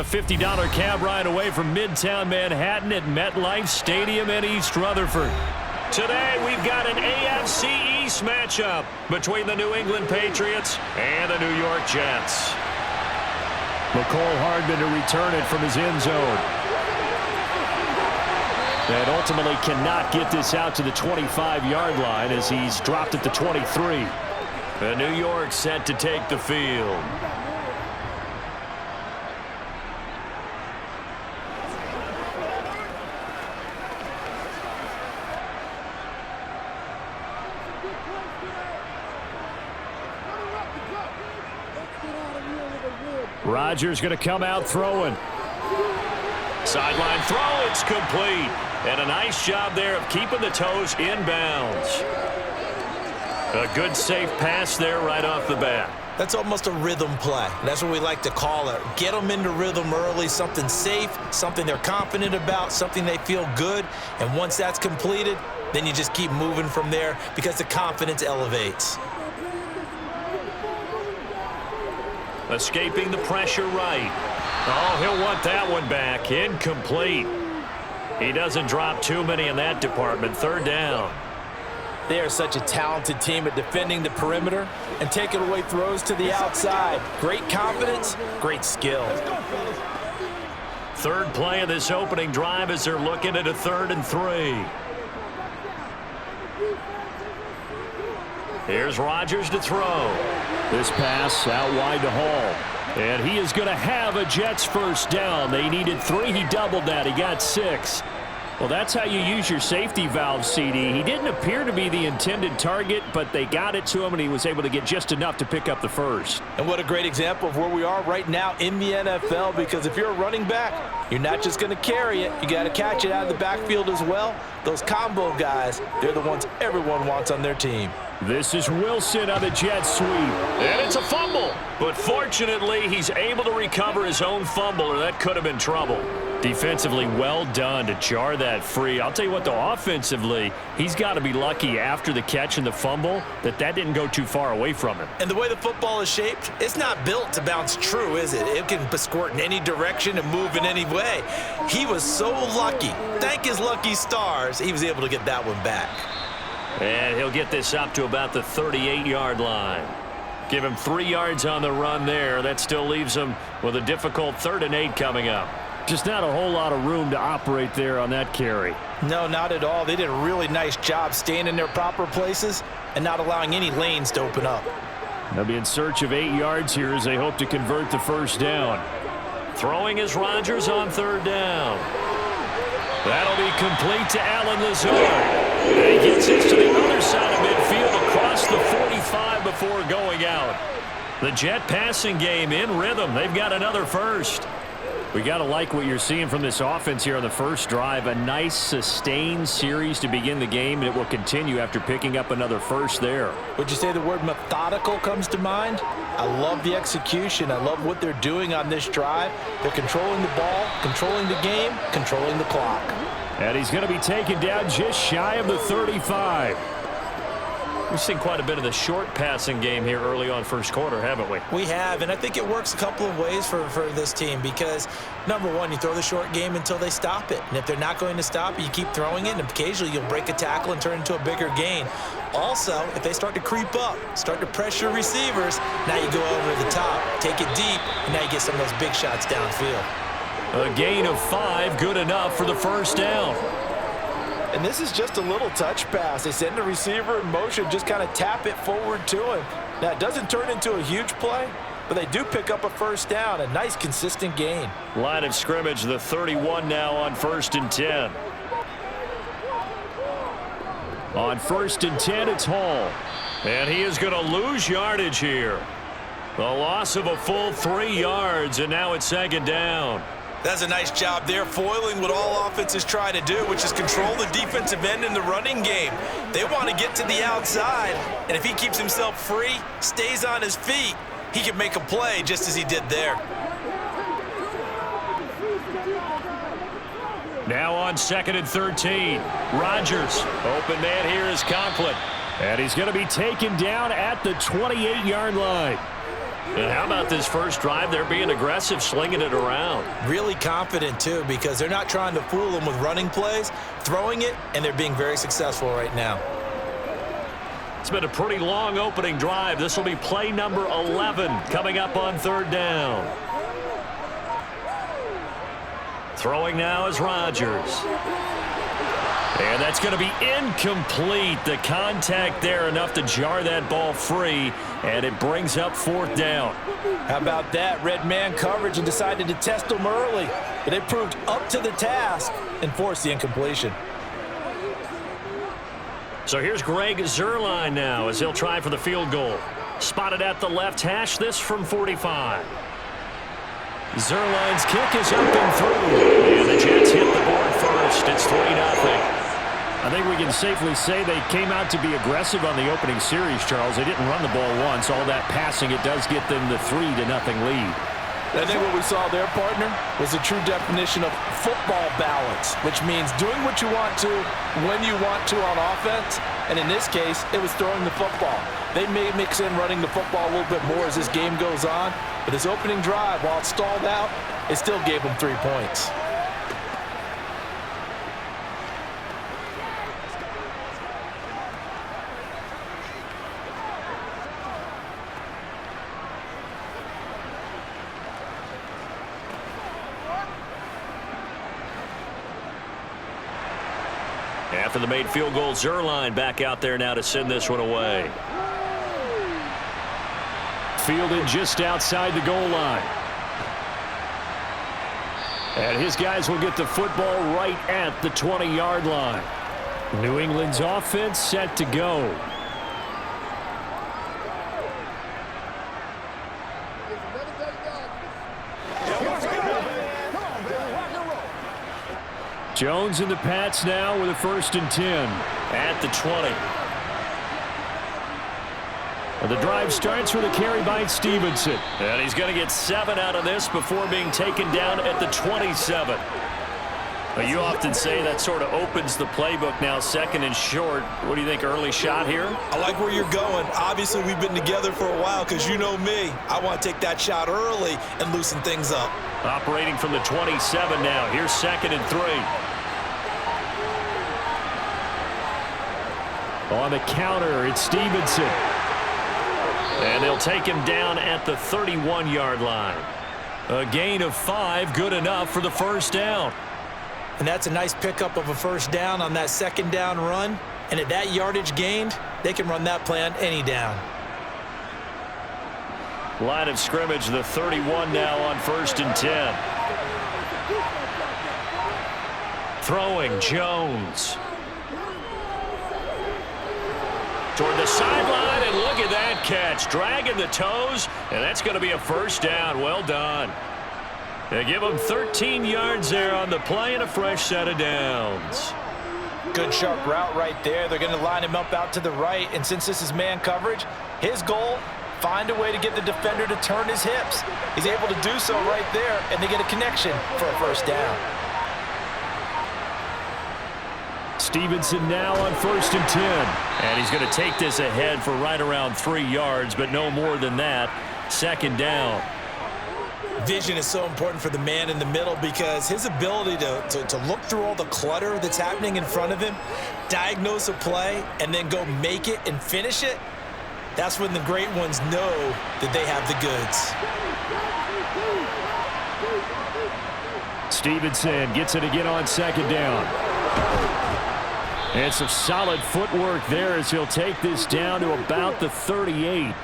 a $50 cab ride away from Midtown Manhattan at MetLife Stadium in East Rutherford. Today, we've got an AFC East matchup between the New England Patriots and the New York Jets. McCole Hardman to return it from his end zone. And ultimately cannot get this out to the 25-yard line as he's dropped at the 23. And New York set to take the field. Rodgers going to come out throwing. Sideline throw, it's complete. And a nice job there of keeping the toes in bounds. A good safe pass there right off the bat. That's almost a rhythm play. That's what we like to call it. Get them into rhythm early, something safe, something they're confident about, something they feel good. And once that's completed, then you just keep moving from there because the confidence elevates. Escaping the pressure right. Oh, he'll want that one back. Incomplete. He doesn't drop too many in that department. Third down. They are such a talented team at defending the perimeter and taking away throws to the outside. Great confidence, great skill. Third play of this opening drive as they're looking at a 3rd and 3. Here's Rodgers to throw. This pass out wide to Hall. And he is going to have a Jets first down. They needed 3. He doubled that. He got 6. Well, that's how you use your safety valve, CD. He didn't appear to be the intended target, but they got it to him, and he was able to get just enough to pick up the first. And what a great example of where we are right now in the NFL, because if you're a running back, you're not just going to carry it. You got to catch it out of the backfield as well. Those combo guys, they're the ones everyone wants on their team. This is Wilson on the jet sweep. And it's a fumble. But fortunately, he's able to recover his own fumble, or that could have been trouble. Defensively, well done to jar that free. I'll tell you what, though, offensively, he's got to be lucky after the catch and the fumble that didn't go too far away from him. And the way the football is shaped, it's not built to bounce true, is it? It can squirt in any direction and move in any way. He was so lucky. Thank his lucky stars, he was able to get that one back. And he'll get this up to about the 38-yard line. Give him 3 yards on the run there. That still leaves him with a difficult 3rd and 8 coming up. Just not a whole lot of room to operate there on that carry. No, not at all. They did a really nice job staying in their proper places and not allowing any lanes to open up. They'll be in search of 8 yards here as they hope to convert the first down. Throwing is Rodgers on 3rd down. That'll be complete to Allen Lazard. And he gets this to the other side of midfield across the 45 before going out. The Jet passing game in rhythm. They've got another first. We got to like what you're seeing from this offense here on the first drive. A nice sustained series to begin the game, and it will continue after picking up another first there. Would you say the word methodical comes to mind? I love the execution. I love what they're doing on this drive. They're controlling the ball, controlling the game, controlling the clock. And he's going to be taken down just shy of the 35. We've seen quite a bit of the short passing game here early on first quarter, haven't we? We have, and I think it works a couple of ways for this team because, number one, you throw the short game until they stop it. And if they're not going to stop it, you keep throwing it, and occasionally you'll break a tackle and turn into a bigger gain. Also, if they start to creep up, start to pressure receivers, now you go over the top, take it deep, and now you get some of those big shots downfield. A gain of 5, good enough for the first down. And this is just a little touch pass. They send the receiver in motion, just kind of tap it forward to him. Now, it doesn't turn into a huge play, but they do pick up a first down, a nice, consistent gain. Line of scrimmage, the 31 now on 1st and 10. On 1st and 10, it's Hall. And he is going to lose yardage here. The loss of a full 3 yards, and now it's 2nd down. That's a nice job there, foiling what all offenses try to do, which is control the defensive end in the running game. They want to get to the outside, and if he keeps himself free, stays on his feet, he can make a play just as he did there. Now on 2nd and 13. Rodgers. Open man here is Conklin. And he's going to be taken down at the 28-yard line. And how about this first drive? They're being aggressive, slinging it around. Really confident, too, because they're not trying to fool them with running plays, throwing it, and they're being very successful right now. It's been a pretty long opening drive. This will be play number 11 coming up on third down. Throwing now is Rodgers. And that's going to be incomplete. The contact there enough to jar that ball free, and it brings up fourth down. How about that? Red man coverage and decided to test them early. But they proved up to the task and forced the incompletion. So here's Greg Zuerlein now as he'll try for the field goal. Spotted at the left hash, this from 45. Zuerlein's kick is up and through. And the Jets hit the board first. It's 3-0. I think we can safely say they came out to be aggressive on the opening series, Charles. They didn't run the ball once. All that passing, it does get them the 3-0 lead. I think what we saw there, partner, was a true definition of football balance, which means doing what you want to, when you want to on offense. And in this case, it was throwing the football. They may mix in running the football a little bit more as this game goes on. But this opening drive, while it stalled out, it still gave them 3 points. After the made field goal, Zuerlein back out there now to send this one away. Fielded just outside the goal line. And his guys will get the football right at the 20-yard line. New England's offense set to go. Jones and the Pats now with a 1st and 10 at the 20. The drive starts with a carry by Stevenson. And he's going to get 7 out of this before being taken down at the 27. Well, you often say that sort of opens the playbook now, 2nd and short. What do you think, early shot here? I like where you're going. Obviously, we've been together for a while because you know me. I want to take that shot early and loosen things up. Operating from the 27 now. Here's 2nd and 3. On the counter, it's Stevenson. And they'll take him down at the 31-yard line. A gain of 5, good enough for the first down. And that's a nice pickup of a first down on that 2nd down run. And at that yardage gained, they can run that play on any down. Line of scrimmage, the 31 now on 1st and 10. Throwing, Jones. Toward the sideline, and look at that catch. Dragging the toes, and that's going to be a first down. Well done. They give him 13 yards there on the play and a fresh set of downs. Good sharp route right there. They're going to line him up out to the right, and since this is man coverage, his goal, find a way to get the defender to turn his hips. He's able to do so right there, and they get a connection for a first down. Stevenson now on 1st and 10. And he's going to take this ahead for right around 3 yards, but no more than that. 2nd down. Vision is so important for the man in the middle because his ability to look through all the clutter that's happening in front of him, diagnose a play, and then go make it and finish it, that's when the great ones know that they have the goods. Stevenson gets it again on 2nd down. And some solid footwork there as he'll take this down to about the 38.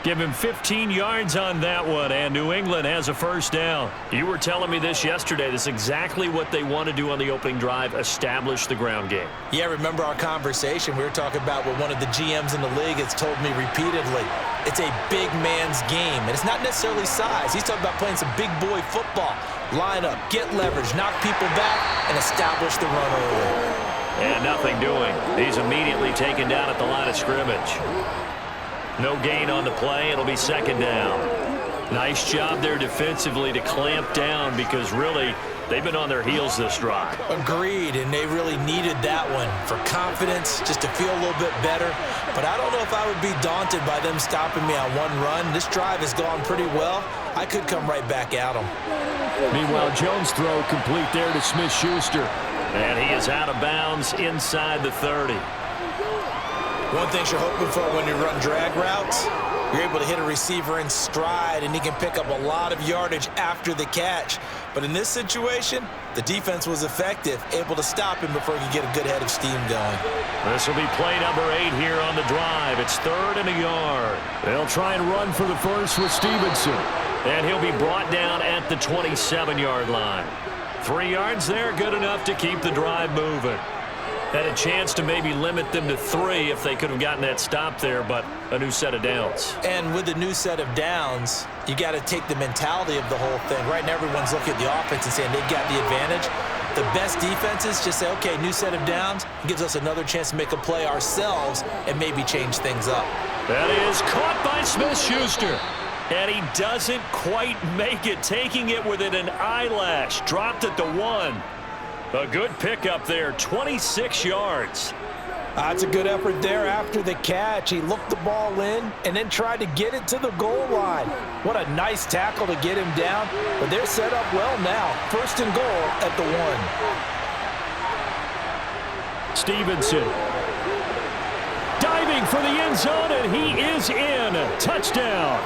Give him 15 yards on that one, and New England has a first down. You were telling me this yesterday. This is exactly what they want to do on the opening drive, establish the ground game. Yeah, remember our conversation? We were talking about what one of the GMs in the league has told me repeatedly. It's a big man's game, and it's not necessarily size. He's talking about playing some big boy football. Line up, get leverage, knock people back, and establish the run early. And nothing doing. He's immediately taken down at the line of scrimmage. No gain on the play. It'll be 2nd down. Nice job there defensively to clamp down because really They've been on their heels this drive. Agreed, and they really needed that one for confidence, just to feel a little bit better. But I don't know if I would be daunted by them stopping me on one run. This drive has gone pretty well. I could come right back at them. Meanwhile, Jones' throw complete there to Smith-Schuster. And he is out of bounds inside the 30. One thing you're hoping for when you run drag routes, you're able to hit a receiver in stride, and he can pick up a lot of yardage after the catch. But in this situation, the defense was effective, able to stop him before he could get a good head of steam going. This will be play number 8 here on the drive. It's 3rd and a yard. They'll try and run for the first with Stevenson. And he'll be brought down at the 27-yard line. 3 yards there, good enough to keep the drive moving. Had a chance to maybe limit them to 3 if they could have gotten that stop there, but a new set of downs. And with the new set of downs, you got to take the mentality of the whole thing. Right now, everyone's looking at the offense and saying they've got the advantage. The best defenses just say, okay, new set of downs, gives us another chance to make a play ourselves and maybe change things up. That is caught by Smith-Schuster. And he doesn't quite make it, taking it within an eyelash. Dropped at the 1. A good pickup there, 26 yards. That's a good effort there after the catch. He looked the ball in and then tried to get it to the goal line. What a nice tackle to get him down. But they're set up well now. 1st and goal at the 1. Stevenson diving for the end zone, and he is in. Touchdown.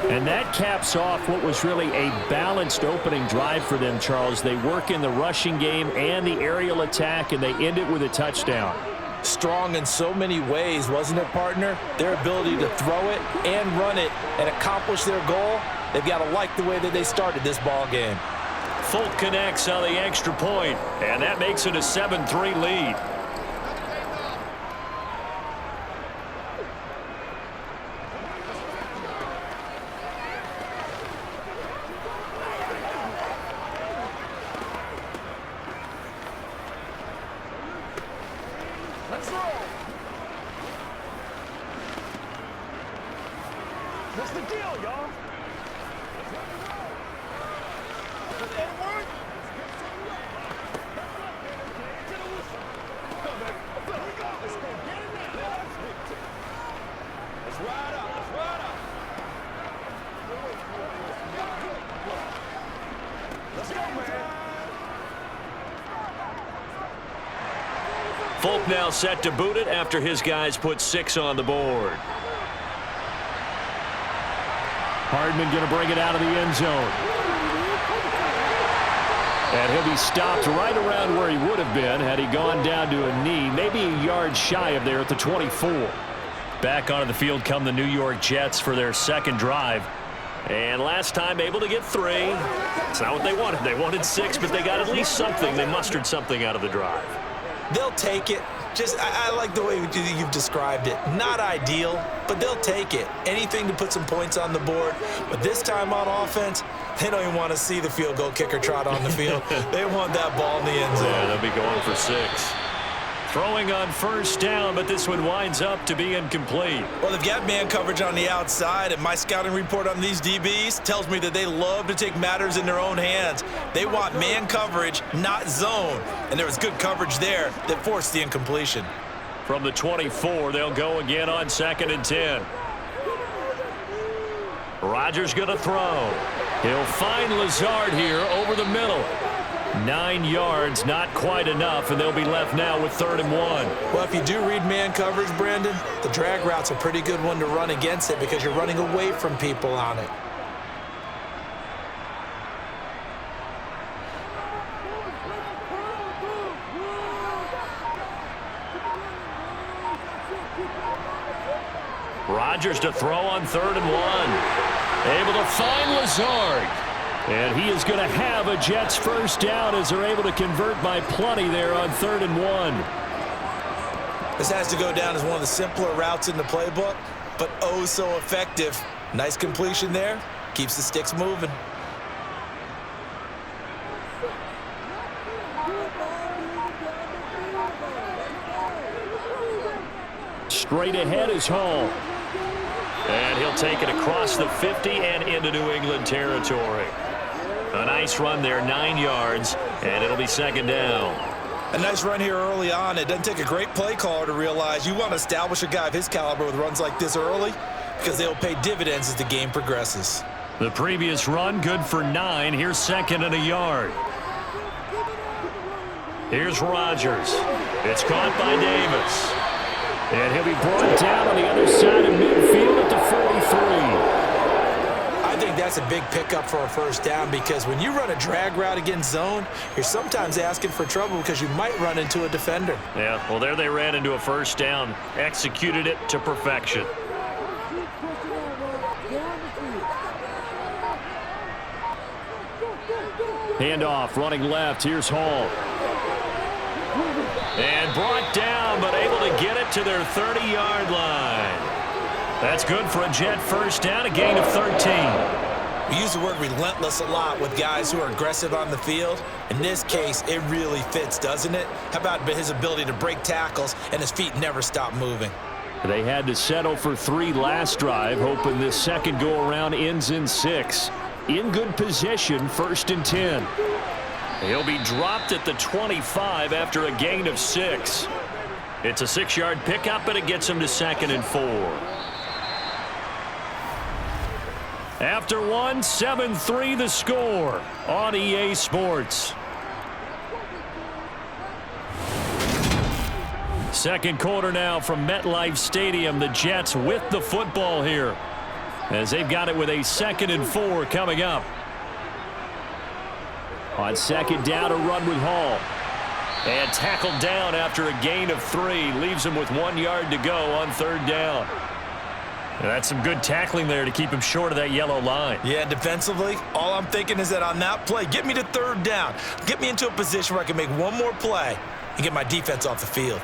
And that caps off what was really a balanced opening drive for them, Charles. They work in the rushing game and the aerial attack, and they end it with a touchdown. Strong in so many ways, wasn't it, partner? Their ability to throw it and run it and accomplish their goal, they've got to like the way that they started this ball game. Folk connects on the extra point, and that makes it a 7-3 lead. What's the deal, y'all? Let's ride up. Let's ride up. Let's go, man. Folk now set to boot it after his guys put 6 on the board. Hardman going to bring it out of the end zone. And he'll be stopped right around where he would have been had he gone down to a knee, maybe a yard shy of there at the 24. Back onto the field come the New York Jets for their 2nd drive. And last time able to get 3. It's not what they wanted. They wanted 6, but they got at least something. They mustered something out of the drive. They'll take it. I like the way you've described it. Not ideal, but they'll take it. Anything to put some points on the board. But this time on offense, they don't even want to see the field goal kicker trot on the field. They want that ball in the end zone. Yeah, they'll be going for 6. Throwing on 1st down, but this one winds up to be incomplete. Well, they've got man coverage on the outside, and my scouting report on these DBs tells me that they love to take matters in their own hands. They want man coverage, not zone. And there was good coverage there that forced the incompletion. From the 24, they'll go again on 2nd and 10. Rodgers going to throw. He'll find Lazard here over the middle. 9 yards, not quite enough, and they'll be left now with 3rd and 1. Well, if you do read man coverage, Brandon, the drag route's a pretty good one to run against it because you're running away from people on it. Rodgers to throw on 3rd and 1. Able to find Lazard. And he is going to have a Jets 1st down as they're able to convert by plenty there on 3rd and 1. This has to go down as one of the simpler routes in the playbook, but oh so effective. Nice completion there. Keeps the sticks moving. Straight ahead is Hall. And he'll take it across the 50 and into New England territory. A nice run there, 9 yards, and it'll be second down. A nice run here early on. It doesn't take a great play caller to realize you want to establish a guy of his caliber with runs like this early because they'll pay dividends as the game progresses. The previous run, good for 9. Here's second and a yard. Here's Rodgers. It's caught by Davis. And he'll be brought down on the other side of midfield at the 43. I think that's a big pickup for a first down because when you run a drag route against zone, you're sometimes asking for trouble because you might run into a defender. Yeah, well, there they ran into a first down. Executed it to perfection. Handoff, running left. Here's Hall. And brought down, but able to get it to their 30-yard line. That's good for a Jet first down, a gain of 13. We use the word relentless a lot with guys who are aggressive on the field. In this case, it really fits, doesn't it? How about his ability to break tackles and his feet never stop moving? They had to settle for 3 last drive, hoping this second go-around ends in 6. In good position, 1st and 10. He'll be dropped at the 25 after a gain of 6. It's a 6-yard pickup, and it gets him to 2nd and 4. After 1, 7-3 the score on EA Sports. Second quarter now from MetLife Stadium. The Jets with the football here as they've got it with a 2nd and 4 coming up. On second down, a run with Hall. And tackled down after a gain of 3. Leaves him with 1 yard to go on 3rd down. And that's some good tackling there to keep him short of that yellow line. Yeah, defensively, all I'm thinking is that on that play, get me to 3rd down. Get me into a position where I can make one more play and get my defense off the field.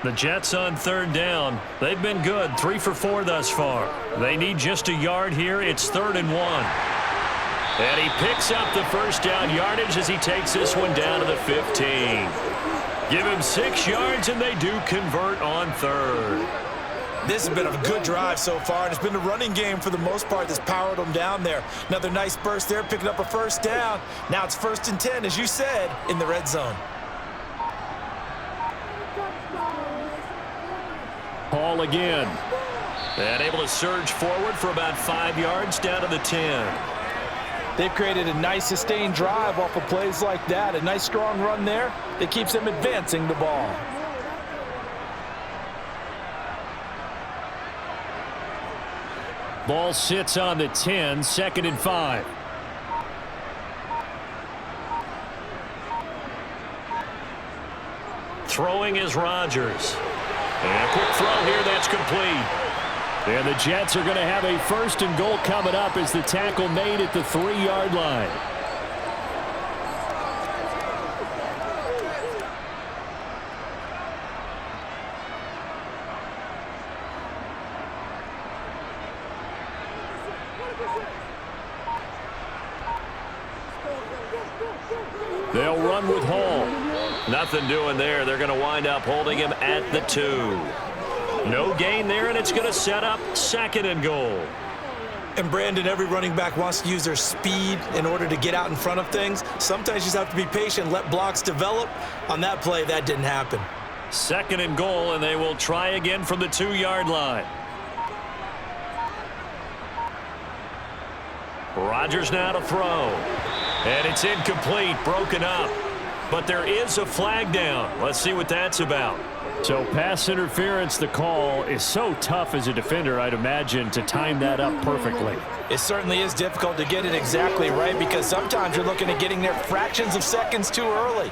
The Jets on 3rd down. They've been good, 3 for 4 thus far. They need just a yard here. It's 3rd and 1. And he picks up the first down yardage as he takes this one down to the 15. Give him 6 yards, and they do convert on 3rd. This has been a good drive so far, and it's been the running game for the most part that's powered them down there. Another nice burst there, picking up a first down. Now it's 1st and 10, as you said, in the red zone. Hall again. And able to surge forward for about 5 yards down to the 10. They've created a nice sustained drive off of plays like that. A nice strong run there that keeps them advancing the ball. Ball sits on the 10, 2nd and 5. Throwing is Rodgers. And a quick throw here that's complete. And the Jets are going to have a 1st and goal coming up as the tackle made at the 3-yard line. They'll run with Hall. Nothing doing there. They're going to wind up holding him at the 2. No gain there, and it's going to set up 2nd and goal. And Brandon, every running back wants to use their speed in order to get out in front of things. Sometimes you just have to be patient, let blocks develop. On that play, that didn't happen. 2nd and goal, and they will try again from the 2-yard line. Rodgers now to throw. And it's incomplete, broken up. But there is a flag down. Let's see what that's about. So pass interference, the call is so tough as a defender, I'd imagine, to time that up perfectly. It certainly is difficult to get it exactly right because sometimes you're looking at getting there fractions of seconds too early.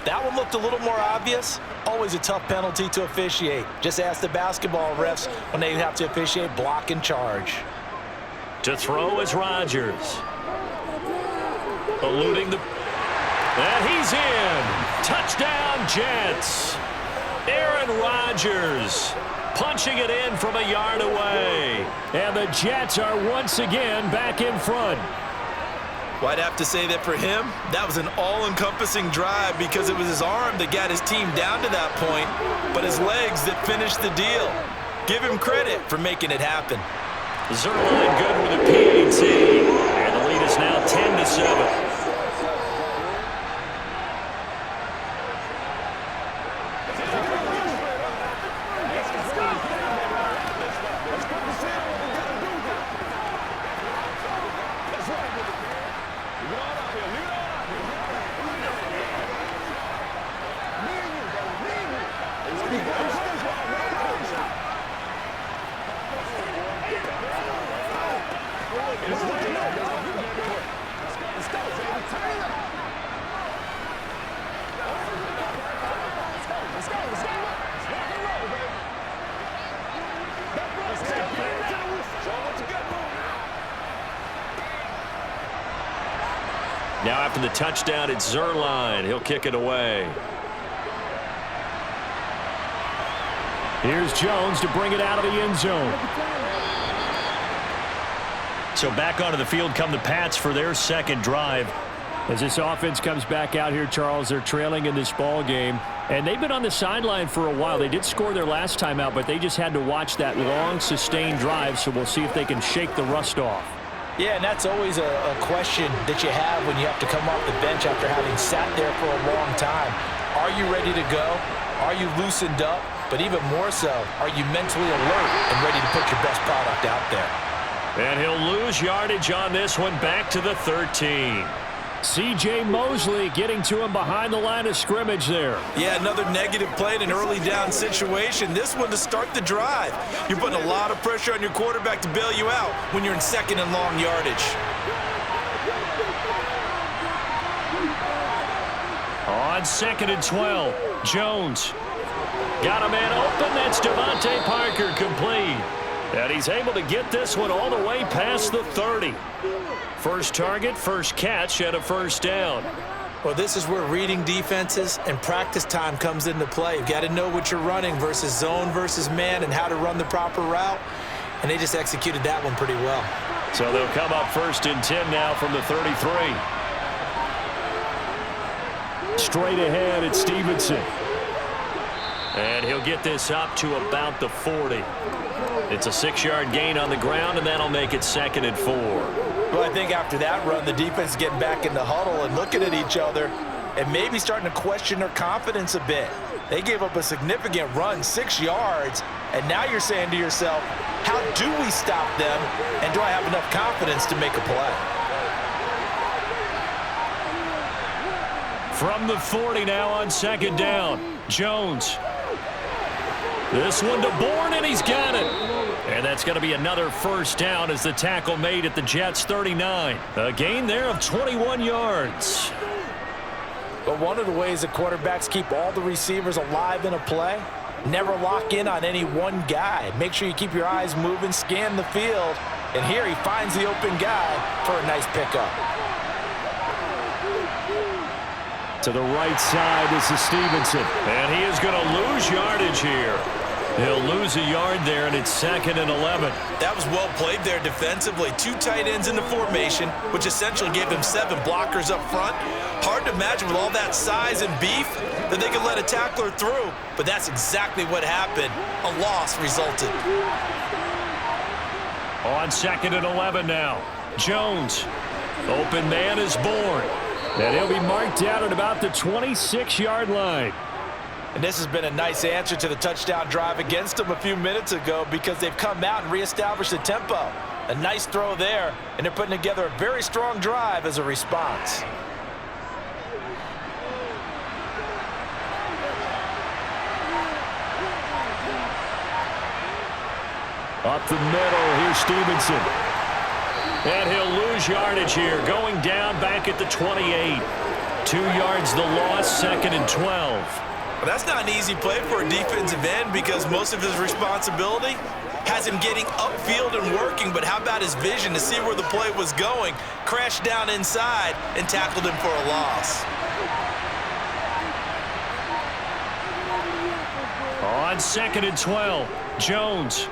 That one looked a little more obvious. Always a tough penalty to officiate. Just ask the basketball refs when they have to officiate block and charge. To throw is Rodgers. Eluding the... And he's in. Touchdown, Jets. Aaron Rodgers punching it in from a yard away. And the Jets are once again back in front. Well, I'd have to say that for him, that was an all-encompassing drive because it was his arm that got his team down to that point, but his legs that finished the deal. Give him credit for making it happen. Zerline good with a PAT. And the lead is now 10-7. Now after the touchdown, it's Zerline. He'll kick it away. Here's Jones to bring it out of the end zone. So back onto the field come the Pats for their second drive. As this offense comes back out here, Charles, they're trailing in this ball game. And they've been on the sideline for a while. They did score their last time out, but they just had to watch that long, sustained drive. So we'll see if they can shake the rust off. Yeah, and that's always a question that you have when you have to come off the bench after having sat there for a long time. Are you ready to go? Are you loosened up? But even more so, are you mentally alert and ready to put your best product out there? And he'll lose yardage on this one, back to the 13. C.J. Mosley getting to him behind the line of scrimmage there. Yeah, another negative play in an early down situation. This one to start the drive. You're putting a lot of pressure on your quarterback to bail you out when you're in second and long yardage. On 2nd and 12, Jones. Got a man open. That's Devontae Parker, complete. And he's able to get this one all the way past the 30. First target, first catch, and a first down. Well, this is where reading defenses and practice time comes into play. You've got to know what you're running versus zone versus man and how to run the proper route. And they just executed that one pretty well. So they'll come up 1st and 10 now from the 33. Straight ahead, it's Stevenson. And he'll get this up to about the 40. It's a 6-yard gain on the ground, and that'll make it 2nd and 4. Well, I think after that run, the defense is getting back in the huddle and looking at each other and maybe starting to question their confidence a bit. They gave up a significant run, 6 yards, and now you're saying to yourself, how do we stop them, and do I have enough confidence to make a play? From the 40 now on 2nd down, Jones. This one to Bourne, and he's got it. And that's going to be another first down as the tackle made at the Jets' 39. A gain there of 21 yards. But one of the ways the quarterbacks keep all the receivers alive in a play, never lock in on any one guy. Make sure you keep your eyes moving, scan the field, and here he finds the open guy for a nice pickup. To the right side, this is Stevenson. And he is going to lose yardage here. He'll lose a yard there, and it's 2nd and 11. That was well played there defensively. 2 tight ends in the formation, which essentially gave them 7 blockers up front. Hard to imagine with all that size and beef that they could let a tackler through, but that's exactly what happened. A loss resulted. On 2nd and 11 now, Jones. Open man is Bourne. And he'll be marked down at about the 26-yard line. And this has been a nice answer to the touchdown drive against them a few minutes ago because they've come out and reestablished the tempo. A nice throw there, and they're putting together a very strong drive as a response. Up the middle, here's Stevenson. And he'll lose yardage here, going down back at the 28. 2 yards the loss, 2nd and 12. Well, that's not an easy play for a defensive end because most of his responsibility has him getting upfield and working, but how about his vision to see where the play was going, crashed down inside, and tackled him for a loss. On 2nd and 12, Jones.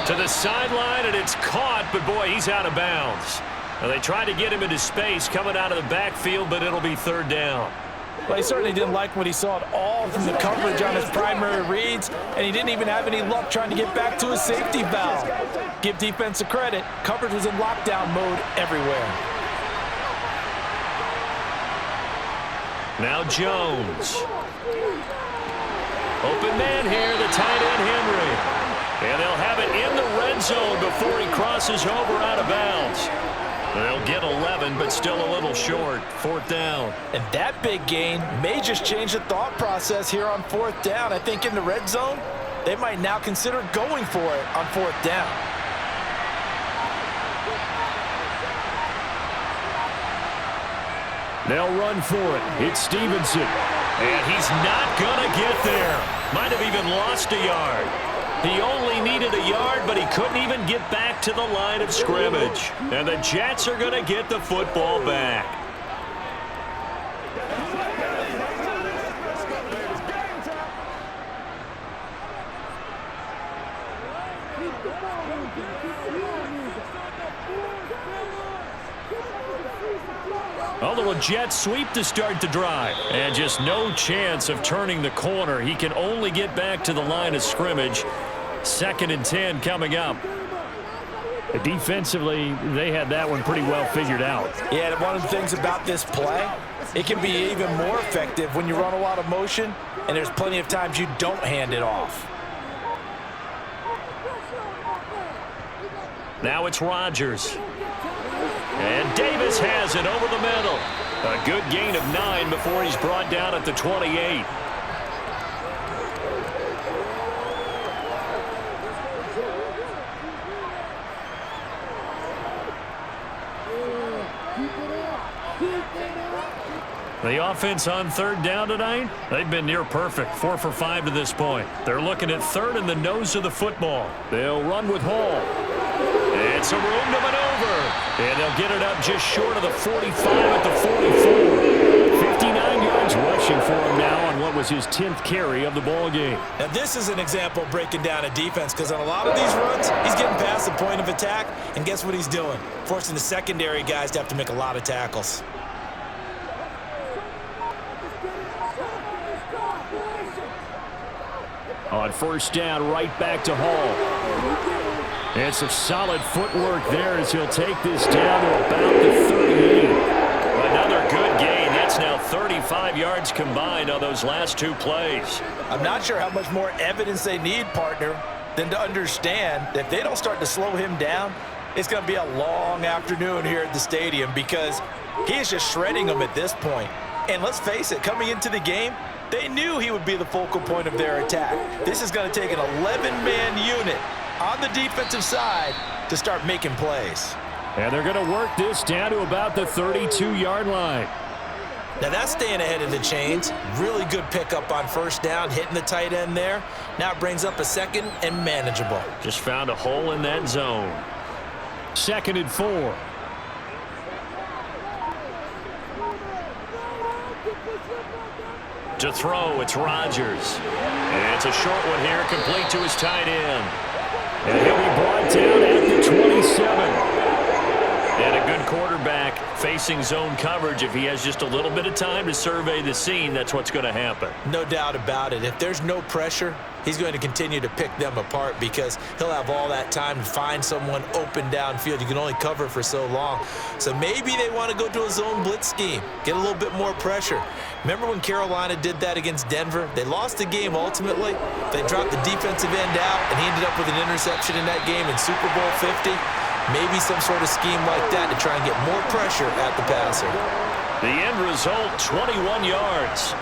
To the sideline, and it's caught, but boy, he's out of bounds. Now, they tried to get him into space coming out of the backfield, but it'll be 3rd down. Well, he certainly didn't like what he saw at all from the coverage on his primary reads, and he didn't even have any luck trying to get back to his safety valve. Give defense a credit. Coverage was in lockdown mode everywhere. Now Jones. Open man here, the tight end Henry. And they'll have it in the red zone before he crosses over out of bounds. They'll get 11, but still a little short. 4th down. And that big gain may just change the thought process here on 4th down. I think in the red zone, they might now consider going for it on 4th down. They'll run for it. It's Stevenson. And he's not going to get there. Might have even lost a yard. He only needed a yard, but he couldn't even get back to the line of scrimmage. And the Jets are going to get the football back. A little jet sweep to start the drive. And just no chance of turning the corner. He can only get back to the line of scrimmage. 2nd and 10 coming up. Defensively, they had that one pretty well figured out. Yeah, and one of the things about this play, it can be even more effective when you run a lot of motion, and there's plenty of times you don't hand it off. Now it's Rodgers. And Davis has it over the middle. A good gain of 9 before he's brought down at the 28. The offense on 3rd down tonight, they've been near perfect, 4 for 5 to this point. They're looking at 3rd in the nose of the football. They'll run with Hall. It's a room to maneuver, and they'll get it up just short of the 45 at the 44. 59 yards rushing for him now on what was his 10th carry of the ball game. Now this is an example of breaking down a defense, because on a lot of these runs, he's getting past the point of attack, and guess what he's doing? Forcing the secondary guys to have to make a lot of tackles. On 1st down, right back to Hall. And some solid footwork there as he'll take this down to about the 38. Another good gain. That's now 35 yards combined on those last 2 plays. I'm not sure how much more evidence they need, partner, than to understand that if they don't start to slow him down, it's going to be a long afternoon here at the stadium, because he is just shredding them at this point. And let's face it, coming into the game, they knew he would be the focal point of their attack. This is going to take an 11-man unit on the defensive side to start making plays. And they're going to work this down to about the 32-yard line. Now that's staying ahead of the chains. Really good pickup on 1st down, hitting the tight end there. Now it brings up a 2nd and manageable. Just found a hole in that zone. 2nd and 4. To throw, it's Rodgers. And it's a short one here, complete to his tight end. And he'll be brought down at the 27. And a good quarterback facing zone coverage. If he has just a little bit of time to survey the scene, that's what's going to happen. No doubt about it. If there's no pressure, he's going to continue to pick them apart, because he'll have all that time to find someone open downfield. You can only cover for so long. So maybe they want to go to a zone blitz scheme, get a little bit more pressure. Remember when Carolina did that against Denver? They lost the game ultimately. They dropped the defensive end out, and he ended up with an interception in that game in Super Bowl 50. Maybe some sort of scheme like that to try and get more pressure at the passer. The end result, 21 yards.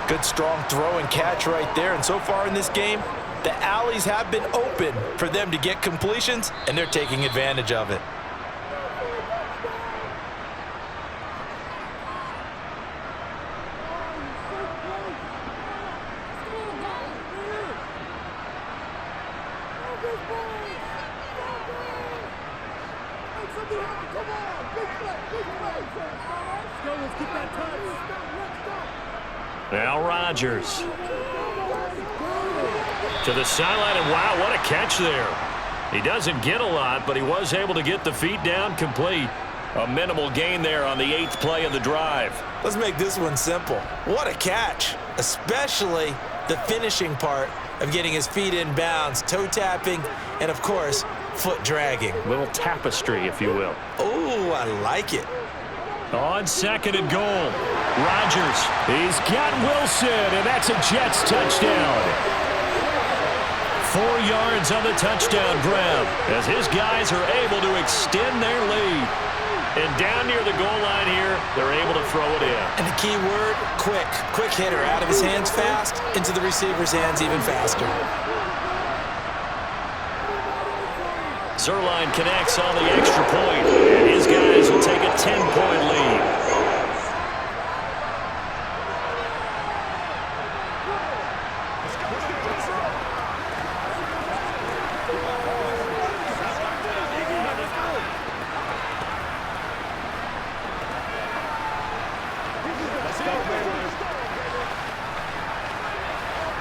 Good strong throw and catch right there. And so far in this game, the alleys have been open for them to get completions, and they're taking advantage of it. Now Rodgers. To the sideline, and wow, what a catch there. He doesn't get a lot, but he was able to get the feet down complete. A minimal gain there on the 8th play of the drive. Let's make this one simple. What a catch, especially the finishing part of getting his feet in bounds, toe tapping, and of course, foot dragging. A little tapestry, if you will. Oh, I like it. On 2nd and goal, Rodgers. He's got Wilson, and that's a Jets touchdown. 4 yards on the touchdown grab as his guys are able to extend their lead. And down near the goal line here, they're able to throw it in. And the key word, quick. Quick hitter, out of his hands fast, into the receiver's hands even faster. Zerline connects on the extra point, and his guys will take a 10-point lead.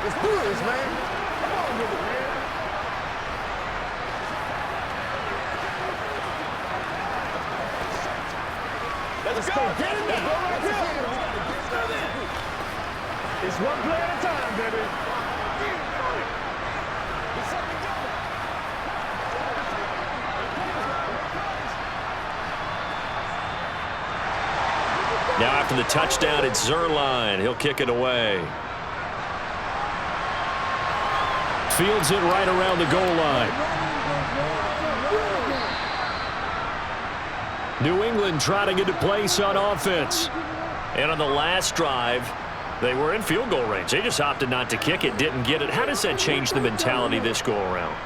Let's do this, man. Come on with it, man. Let's go. Get in there. Let's go right here. It's one play at a time, baby. Now after the touchdown, it's Zerline. He'll kick it away. Fields it right around the goal line. New England trying to get to place on offense. And on the last drive, they were in field goal range. They just opted not to kick it, didn't get it. How does that change the mentality this go-around?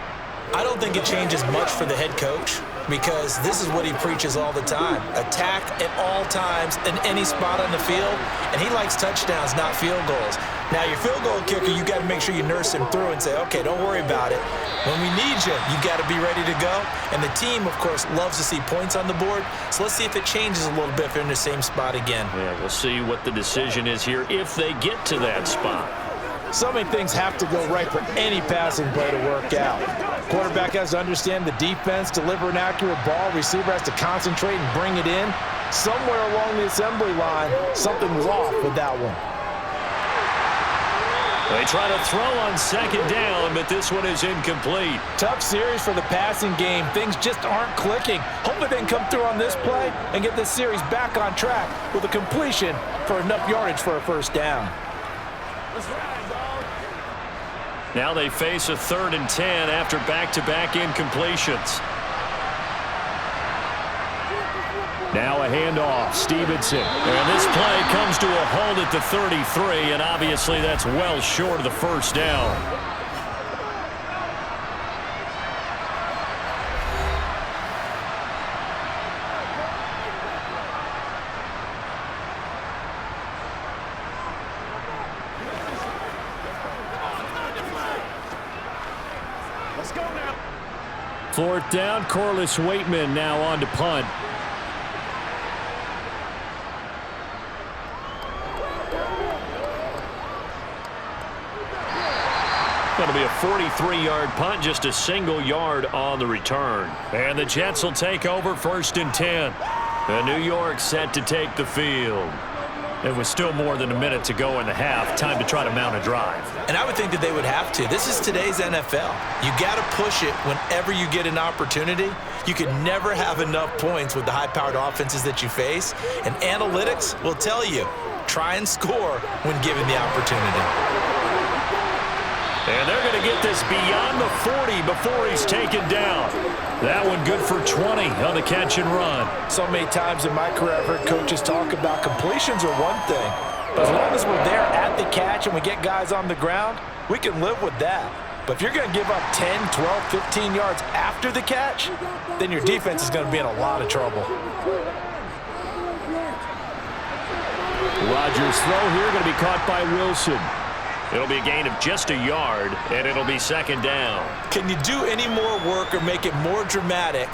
I don't think it changes much for the head coach because this is what he preaches all the time. Attack at all times in any spot on the field, and he likes touchdowns, not field goals. Now, your field goal kicker, you got to make sure you nurse him through and say, okay, don't worry about it. When we need you, you got to be ready to go. And the team, of course, loves to see points on the board. So let's see if it changes a little bit if they're in the same spot again. Yeah, we'll see what the decision is here if they get to that spot. So many things have to go right for any passing play to work out. Quarterback has to understand the defense, deliver an accurate ball. Receiver has to concentrate and bring it in. Somewhere along the assembly line, something was off with that one. They try to throw on second down, but this one is incomplete. Tough series for the passing game. Things just aren't clicking. Hopefully they can come through on this play and get this series back on track with a completion for enough yardage for a first down. Now they face a 3rd and 10 after back-to-back incompletions. Now a handoff, Stevenson. And this play comes to a halt at the 33, and obviously that's well short of the first down. Let's go now. 4th down, Corliss Waitman now on to punt. Going to be a 43-yard punt, just a single yard on the return. And the Jets will take over 1st and 10. And New York set to take the field. It was still more than a minute to go in the half. Time to try to mount a drive. And I would think that they would have to. This is today's NFL. You got to push it whenever you get an opportunity. You can never have enough points with the high-powered offenses that you face. And analytics will tell you, try and score when given the opportunity. And they're going to get this beyond the 40 before he's taken down. That one good for 20 on the catch and run. So many times in my career, I've heard coaches talk about completions are one thing. But as long as we're there at the catch and we get guys on the ground, we can live with that. But if you're going to give up 10, 12, 15 yards after the catch, then your defense is going to be in a lot of trouble. Rodgers' throw here going to be caught by Wilson. It'll be a gain of just a yard, and it'll be 2nd down. Can you do any more work or make it more dramatic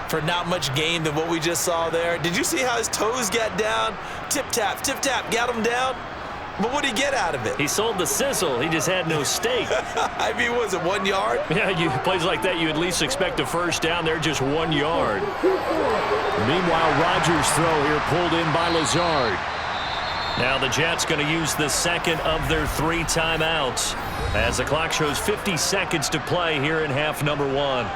for not much gain than what we just saw there? Did you see how his toes got down? Tip-tap, got him down. But what did he get out of it? He sold the sizzle. He just had no steak. I mean, was it 1 yard? Yeah, plays like that, you at least expect a first down. They're just 1 yard. Meanwhile, Rodgers' throw here pulled in by Lazard. Now the Jets going to use the second of their 3 timeouts as the clock shows 50 seconds to play here in half number 1.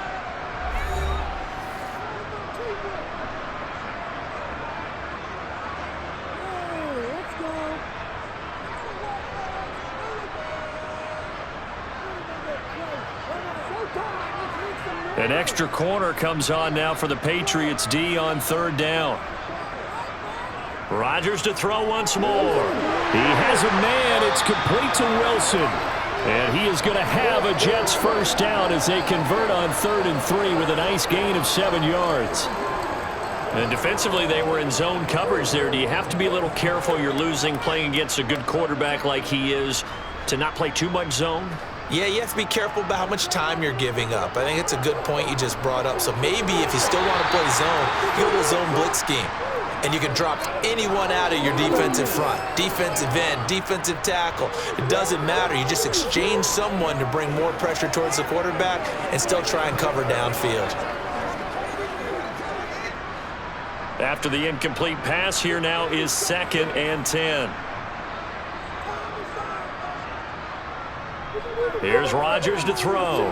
An extra corner comes on now for the Patriots D on 3rd down. Rodgers to throw once more. He has a man. It's complete to Wilson. And he is going to have a Jets first down as they convert on 3rd and 3 with a nice gain of 7 yards. And defensively, they were in zone coverage there. Do you have to be a little careful? You're losing playing against a good quarterback like he is to not play too much zone? Yeah, you have to be careful about how much time you're giving up. I think it's a good point you just brought up. So maybe if you still want to play zone, you go to a zone blitz scheme. and you can drop anyone out of your defensive front, defensive end, defensive tackle. It doesn't matter. You just exchange someone to bring more pressure towards the quarterback and still try and cover downfield. After the incomplete pass, here now is 2nd and 10. Here's Rodgers to throw.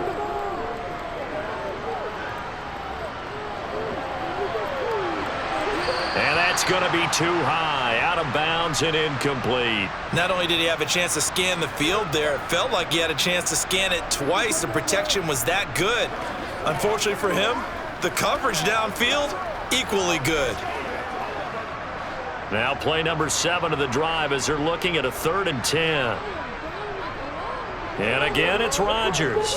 And that's going to be too high, out of bounds and incomplete. Not only did he have a chance to scan the field there, it felt like he had a chance to scan it twice. The protection was that good. Unfortunately for him, the coverage downfield, equally good. Now play number 7 of the drive as they're looking at a 3rd and 10. And again, it's Rodgers.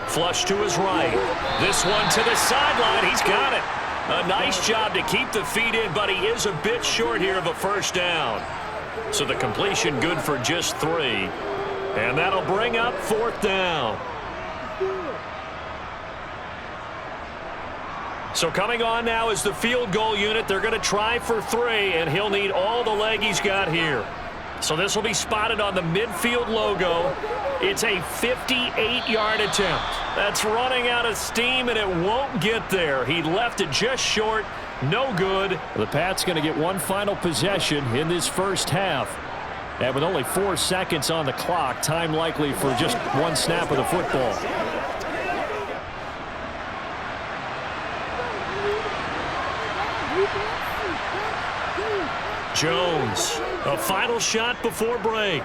Flush to his right. This one to the sideline. He's got it. A nice job to keep the feet in, but he is a bit short here of a first down. So the completion good for just 3. And that'll bring up 4th down. So coming on now is the field goal unit. They're going to try for 3, and he'll need all the leg he's got here. So this will be spotted on the midfield logo. It's a 58-yard attempt. That's running out of steam, and it won't get there. He left it just short. No good. The Pats going to get one final possession in this first half. And with only 4 seconds on the clock, time likely for just one snap of the football. Jones, a final shot before break.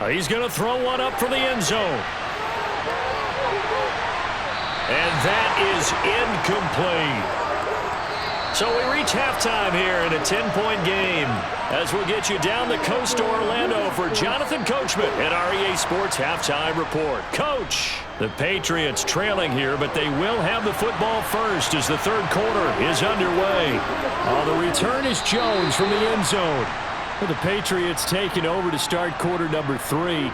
He's going to throw one up for the end zone. And that is incomplete. So we reach halftime here in a 10-point game as we'll get you down the coast to Orlando for Jonathan Coachman at our EA Sports Halftime Report. Coach, the Patriots trailing here, but they will have the football first as the third quarter is underway. The return is Jones from the end zone. The Patriots taking over to start quarter number 3.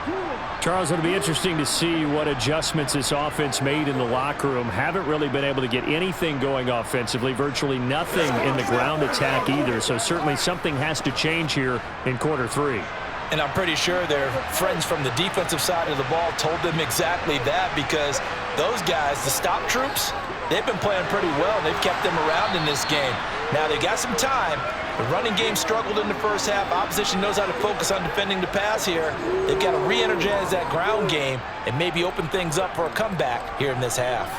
Charles, it'll be interesting to see what adjustments this offense made in the locker room. Haven't really been able to get anything going offensively, virtually nothing in the ground attack either. So certainly something has to change here in quarter 3. And I'm pretty sure their friends from the defensive side of the ball told them exactly that, because those guys, the stop troops, they've been playing pretty well. They've kept them around in this game. Now they got some time. The running game struggled in the first half. Opposition knows how to focus on defending the pass here. They've got to re-energize that ground game and maybe open things up for a comeback here in this half.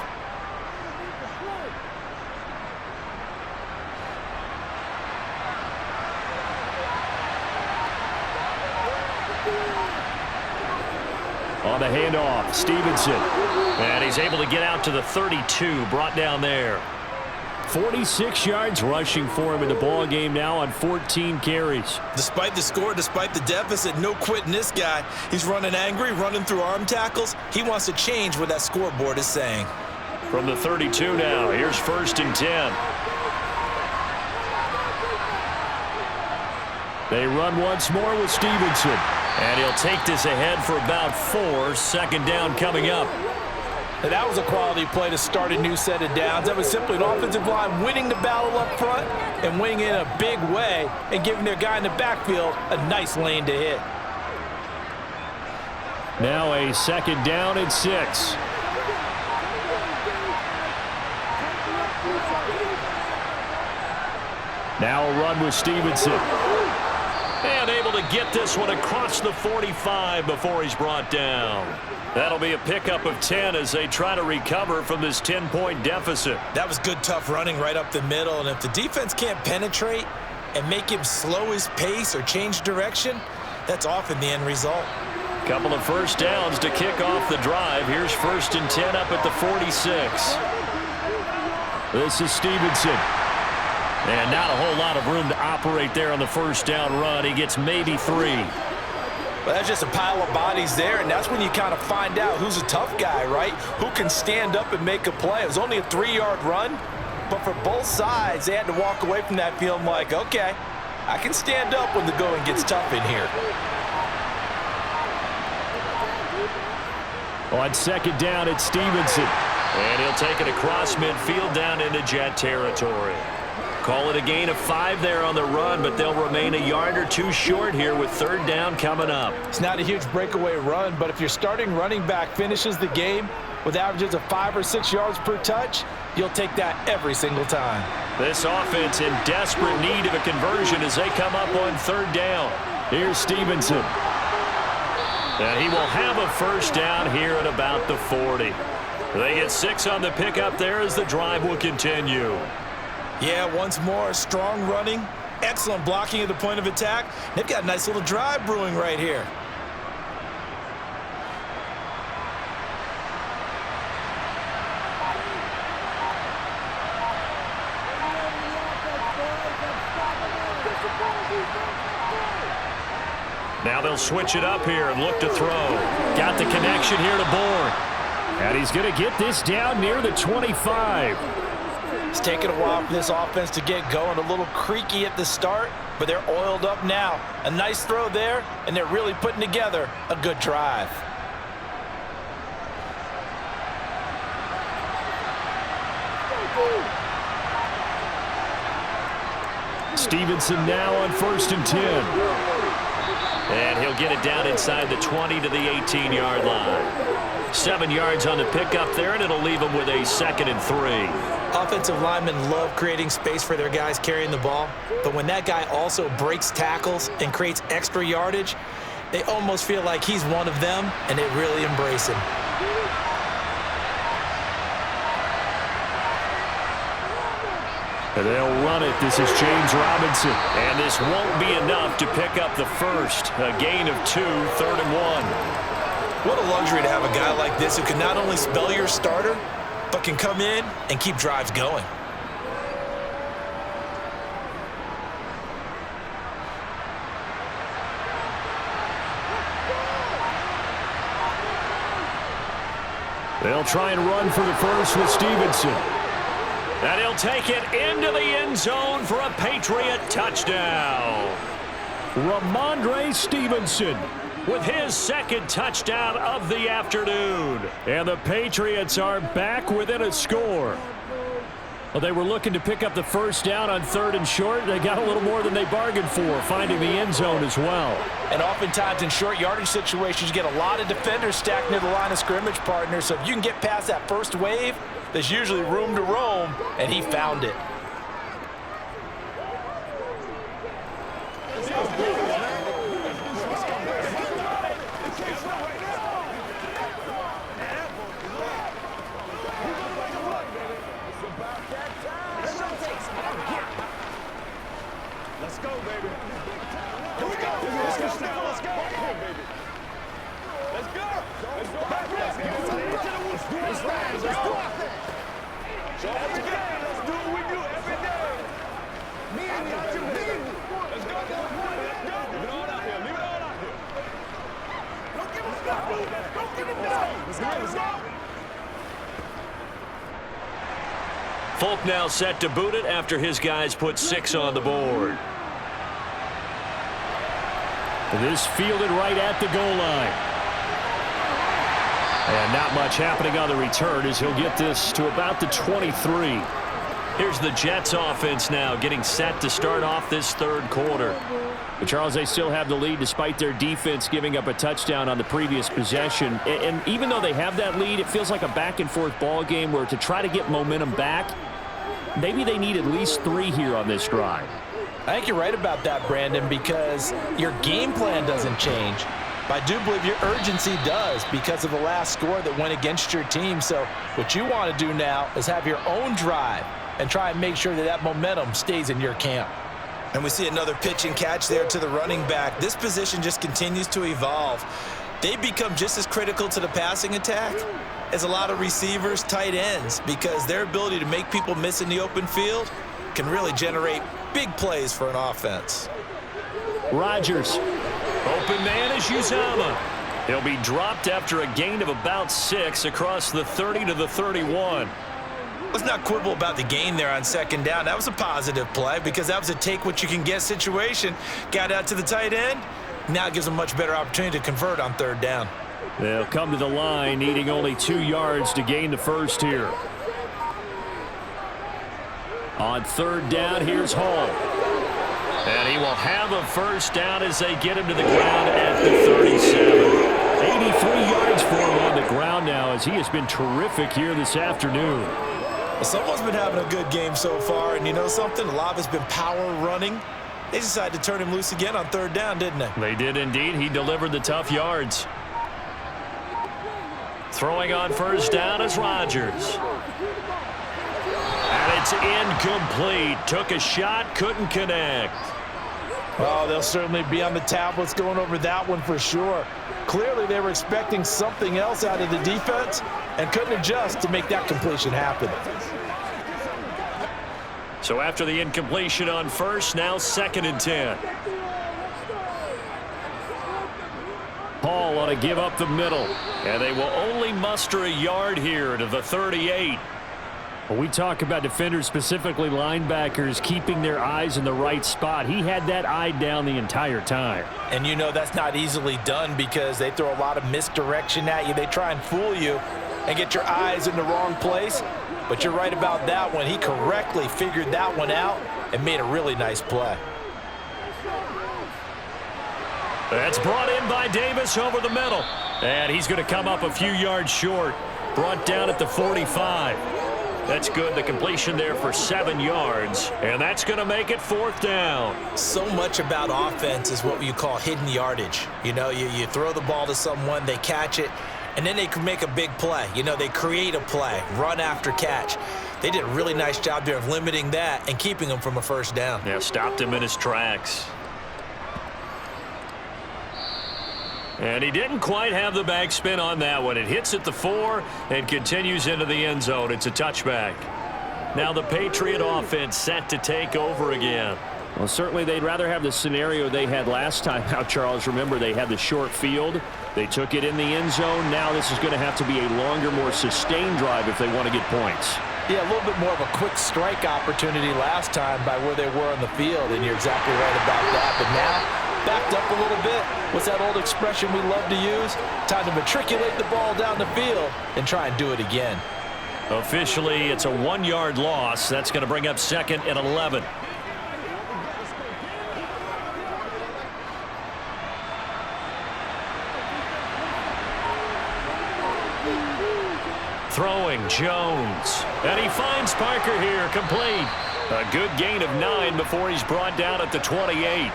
On the handoff, Stevenson. And he's able to get out to the 32, brought down there. 46 yards rushing for him in the ball game now on 14 carries. Despite the score, despite the deficit, no quitting this guy. He's running angry, running through arm tackles. He wants to change what that scoreboard is saying. From the 32 now, here's 1st and 10. They run once more with Stevenson. And he'll take this ahead for about 4. 2nd down coming up. And that was a quality play to start a new set of downs. That was simply an offensive line winning the battle up front and winning it in a big way and giving their guy in the backfield a nice lane to hit. Now a 2nd down and 6. Now a run with Stevenson. And able to get this one across the 45 before he's brought down. That'll be a pickup of 10 as they try to recover from this 10-point deficit. That was good, tough running right up the middle. And if the defense can't penetrate and make him slow his pace or change direction, that's often the end result. Couple of first downs to kick off the drive. Here's 1st and 10 up at the 46. This is Stevenson. And not a whole lot of room to operate there on the first down run. He gets maybe 3. Well, that's just a pile of bodies there, and that's when you kind of find out who's a tough guy, right? Who can stand up and make a play. It was only a 3-yard run, but for both sides, they had to walk away from that feeling like, okay, I can stand up when the going gets tough in here. On 2nd down, it's Stevenson. And he'll take it across midfield down into Jet territory. Call it a gain of 5 there on the run, but they'll remain a yard or 2 short here with third down coming up. It's not a huge breakaway run, but if your starting running back finishes the game with averages of 5 or 6 yards per touch, you'll take that every single time. This offense in desperate need of a conversion as they come up on third down. Here's Stevenson. And he will have a first down here at about the 40. They get 6 on the pickup there as the drive will continue. Yeah, once more, strong running, excellent blocking at the point of attack. They've got a nice little drive brewing right here. Now they'll switch it up here and look to throw. Got the connection here to Bourne. And he's going to get this down near the 25. It's taken a while for this offense to get going. A little creaky at the start, but they're oiled up now. A nice throw there, and they're really putting together a good drive. Stevenson now on 1st and 10. And he'll get it down inside the 20 to the 18-yard line. 7 yards on the pickup there, and it'll leave them with a 2nd and 3. Offensive linemen love creating space for their guys carrying the ball, but when that guy also breaks tackles and creates extra yardage, they almost feel like he's one of them, and they really embrace him. And they'll run it. This is James Robinson. And this won't be enough to pick up the first. A gain of 2, 3rd and 1. What a luxury to have a guy like this who can not only spell your starter, but can come in and keep drives going. They'll try and run for the first with Stevenson. And he'll take it into the end zone for a Patriot touchdown. Ramondre Stevenson with his 2nd touchdown of the afternoon. And the Patriots are back within a score. Well, they were looking to pick up the first down on 3rd and short. They got a little more than they bargained for, finding the end zone as well. And oftentimes in short yardage situations, you get a lot of defenders stacked near the line of scrimmage, partner. So if you can get past that first wave, there's usually room to roam, and he found it. Let's go, baby. Let's go. Let's go. Let's go. Baby. Let's go. Let's go. Let's go. Show what you got. Let's do what we do every day. Me and you. Let's go. Let's go. Leave it all out here. Leave it all out here. Don't give us that. Don't give it down. Let's go. Folk now set to boot it after his guys put 6 on the board. This fielded right at the goal line. And not much happening on the return as he'll get this to about the 23. Here's the Jets offense now getting set to start off this 3rd quarter. But Charles, they still have the lead despite their defense giving up a touchdown on the previous possession. And even though they have that lead, it feels like a back-and-forth ball game where to try to get momentum back, maybe they need at least 3 here on this drive. I think you're right about that, Brandon, because your game plan doesn't change. But I do believe your urgency does because of the last score that went against your team. So what you want to do now is have your own drive and try and make sure that that momentum stays in your camp. And we see another pitch and catch there to the running back. This position just continues to evolve. They become just as critical to the passing attack as a lot of receivers, tight ends, because their ability to make people miss in the open field can really generate big plays for an offense. Rodgers. Open man is Uzama. He'll be dropped after a gain of about 6 across the 30 to the 31. Let's not quibble about the gain there on 2nd down. That was a positive play because that was a take-what-you-can-get situation. Got out to the tight end. Now it gives them a much better opportunity to convert on 3rd down. They'll come to the line needing only 2 yards to gain the first here. On third down, here's Hall. And he will have a first down as they get him to the ground at the 37. 83 yards for him on the ground now as he has been terrific here this afternoon. Well, someone's been having a good game so far, and you know something? A lot of it's been power running. They decided to turn him loose again on third down, didn't they? They did indeed. He delivered the tough yards. Throwing on first down is Rodgers. And it's incomplete. Took a shot, couldn't connect. Oh, they'll certainly be on the tablets going over that one for sure. Clearly, they were expecting something else out of the defense and couldn't adjust to make that completion happen. So after the incompletion on first, now 2nd and 10. Hall ought to give up the middle. And they will only muster a yard here to the 38. When we talk about defenders, specifically linebackers, keeping their eyes in the right spot, he had that eye down the entire time. And you know that's not easily done because they throw a lot of misdirection at you. They try and fool you and get your eyes in the wrong place. But you're right about that one. He correctly figured that one out and made a really nice play. That's brought in by Davis over the middle. And he's going to come up a few yards short. Brought down at the 45. That's good. The completion there for 7 yards. And that's going to make it 4th down. So much about offense is what you call hidden yardage. You know, you throw the ball to someone, they catch it, and then they can make a big play. You know, they create a play, run after catch. They did a really nice job there of limiting that and keeping him from a first down. Yeah, stopped him in his tracks. And he didn't quite have the backspin on that one. It hits at the 4 and continues into the end zone. It's a touchback. Now the Patriot offense set to take over again. Well, certainly they'd rather have the scenario they had last time out, Charles. Remember, they had the short field. They took it in the end zone. Now this is going to have to be a longer, more sustained drive if they want to get points. Yeah, a little bit more of a quick strike opportunity last time by where they were on the field, and you're exactly right about that. But now, backed up a little bit. What's that old expression we love to use? Time to matriculate the ball down the field and try and do it again. Officially, it's a 1-yard loss. That's going to bring up 2nd and 11. Throwing Jones. And he finds Parker here, complete. A good gain of 9 before he's brought down at the 28.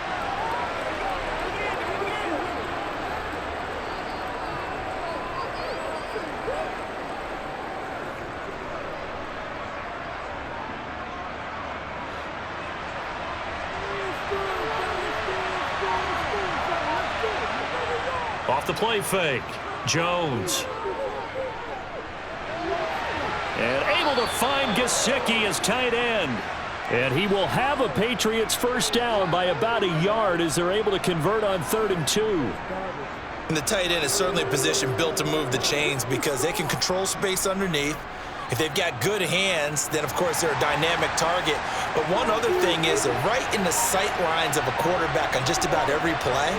Off the play fake. Jones. And able to find Gesicki as tight end. And he will have a Patriots first down by about a yard as they're able to convert on 3rd and 2. And the tight end is certainly a position built to move the chains because they can control space underneath. If they've got good hands, then of course they're a dynamic target. But one other thing is they're right in the sight lines of a quarterback on just about every play.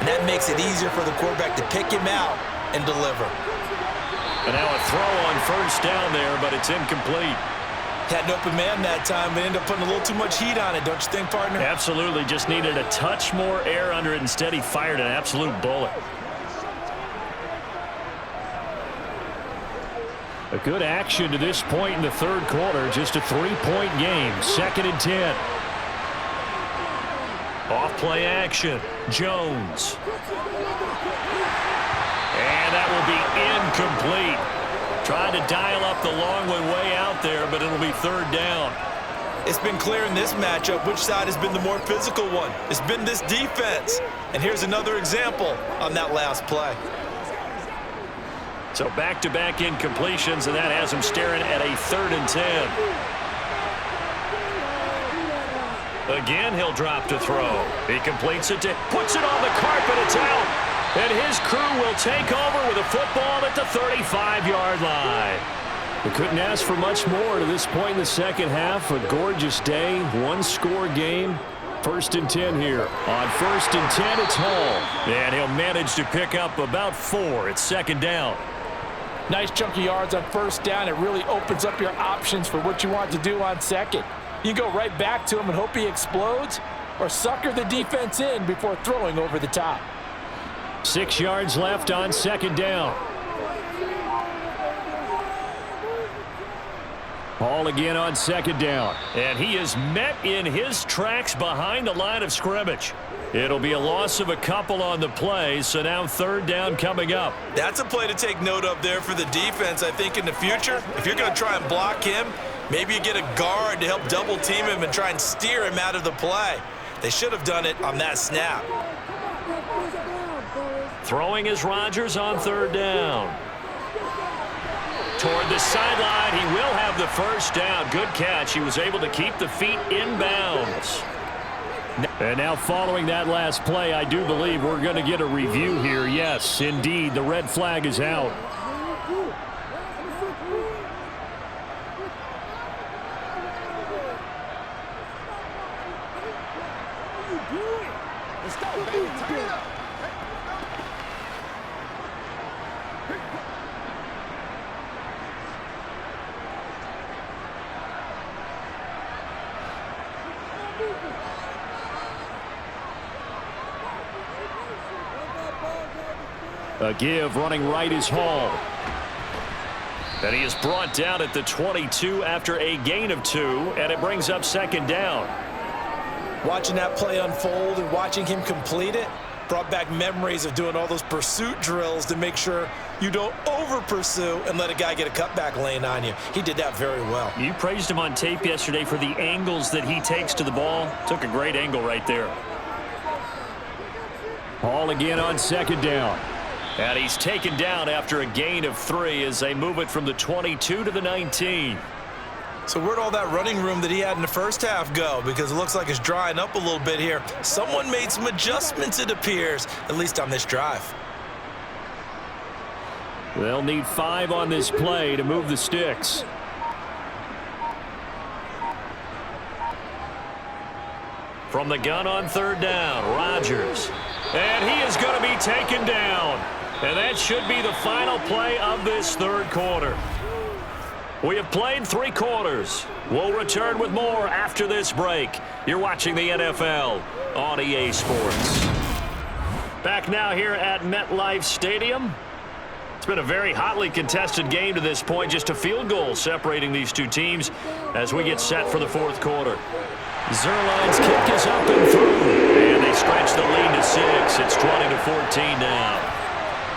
And that makes it easier for the quarterback to pick him out and deliver. And now a throw on first down there, but it's incomplete. Had an open man that time, but ended up putting a little too much heat on it, don't you think, partner? Absolutely. Just needed a touch more air under it. Instead, he fired an absolute bullet. A good action to this point in the 3rd quarter. Just a 3-point game. 2nd and 10. Off play action. Jones. And that will be incomplete. Trying to dial up the long way out there, but it'll be 3rd down. It's been clear in this matchup which side has been the more physical one. It's been this defense. And here's another example on that last play. So back-to-back incompletions, and that has him staring at a 3rd and 10. Again, he'll drop to throw. He completes it, puts it on the carpet, it's out. And his crew will take over with a football at the 35-yard line. We couldn't ask for much more to this point in the second half. A gorgeous day, 1-score game. 1st and 10 here. On 1st and 10, it's Hall. And he'll manage to pick up about 4. It's 2nd down. Nice chunk of yards on first down. It really opens up your options for what you want to do on second. You go right back to him and hope he explodes, or sucker the defense in before throwing over the top. 6 yards left on 2nd down. Ball again on 2nd down. And he is met in his tracks behind the line of scrimmage. It'll be a loss of a couple on the play, so now 3rd down coming up. That's a play to take note of there for the defense. I think in the future, if you're going to try and block him, maybe you get a guard to help double team him and try and steer him out of the play. They should have done it on that snap. Throwing is Rodgers on 3rd down. Toward the sideline, he will have the 1st down. Good catch. He was able to keep the feet in bounds. And now following that last play, I do believe we're going to get a review here. Yes, indeed, the red flag is out. Let's go, baby. Turn it up. A give running right is Hall. And he is brought down at the 22 after a gain of 2, and it brings up 2nd down. Watching that play unfold and watching him complete it brought back memories of doing all those pursuit drills to make sure you don't over-pursue and let a guy get a cutback lane on you. He did that very well. You praised him on tape yesterday for the angles that he takes to the ball. Took a great angle right there. Hall again on 2nd down. And he's taken down after a gain of 3 as they move it from the 22 to the 19. So where'd all that running room that he had in the first half go? Because it looks like it's drying up a little bit here. Someone made some adjustments, it appears, at least on this drive. They'll need 5 on this play to move the sticks. From the gun on 3rd down, Rodgers. And he is going to be taken down. And that should be the final play of this 3rd quarter. We have played 3 quarters. We'll return with more after this break. You're watching the NFL on EA Sports. Back now here at MetLife Stadium. It's been a very hotly contested game to this point. Just a field goal separating these two teams as we get set for the 4th quarter. Zerline's kick is up and through. And they stretch the lead to 6. It's 20-14 now.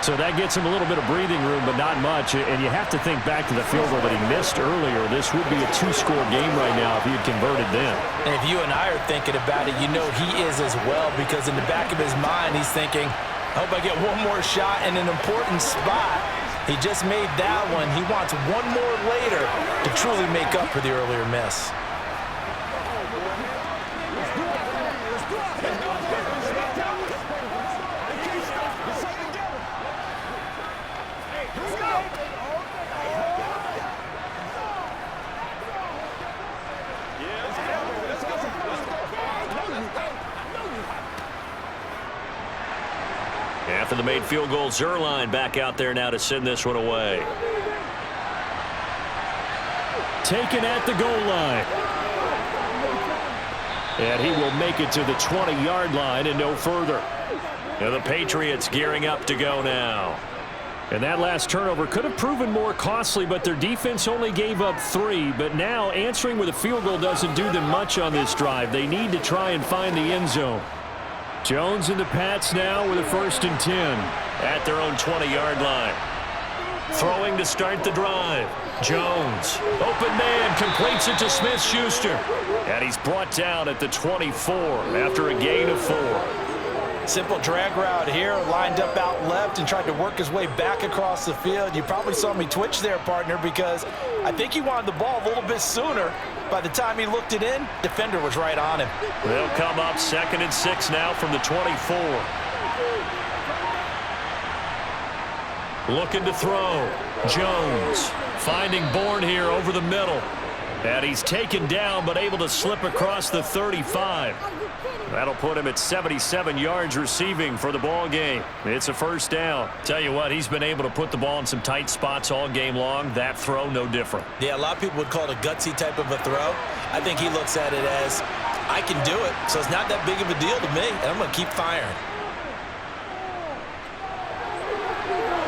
So that gets him a little bit of breathing room, but not much. And you have to think back to the field goal that he missed earlier. This would be a 2-score game right now if he had converted then. And if you and I are thinking about it, you know he is as well, because in the back of his mind, he's thinking, I hope I get one more shot in an important spot. He just made that one. He wants one more later to truly make up for the earlier miss. After the made field goal, Zerline back out there now to send this one away. Taken at the goal line. And he will make it to the 20-yard line and no further. And the Patriots gearing up to go now. And that last turnover could have proven more costly, but their defense only gave up 3. But now answering with a field goal doesn't do them much on this drive. They need to try and find the end zone. Jones and the Pats now with a 1st and 10. At their own 20-yard line. Throwing to start the drive. Jones. Open man. Completes it to Smith-Schuster. And he's brought down at the 24 after a gain of 4. Simple drag route here, lined up out left and tried to work his way back across the field. You probably saw me twitch there, partner, because I think he wanted the ball a little bit sooner. By the time he looked it in, defender was right on him. They'll come up 2nd and 6 now from the 24. Looking to throw. Jones finding Bourne here over the middle. And he's taken down but able to slip across the 35. That'll put him at 77 yards receiving for the ball game. It's a first down. Tell you what, he's been able to put the ball in some tight spots all game long. That throw, no different. Yeah, a lot of people would call it a gutsy type of a throw. I think he looks at it as, I can do it, so it's not that big of a deal to me, and I'm going to keep firing.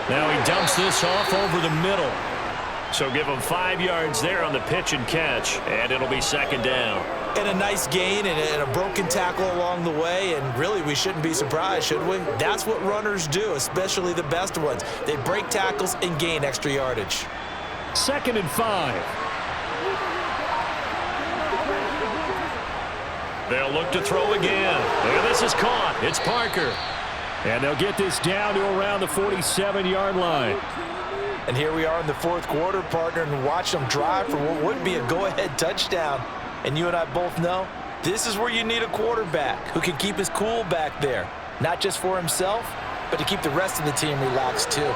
Now he dumps this off over the middle. So give him 5 yards there on the pitch and catch, and it'll be second down. And a nice gain and a broken tackle along the way, and really we shouldn't be surprised, should we? That's what runners do, especially the best ones. They break tackles and gain extra yardage. 2nd and 5. They'll look to throw again. And this is caught. It's Parker. And they'll get this down to around the 47-yard line. And here we are in the fourth quarter, partner, and watch them drive for what would be a go-ahead touchdown. And you and I both know this is where you need a quarterback who can keep his cool back there, not just for himself, but to keep the rest of the team relaxed too.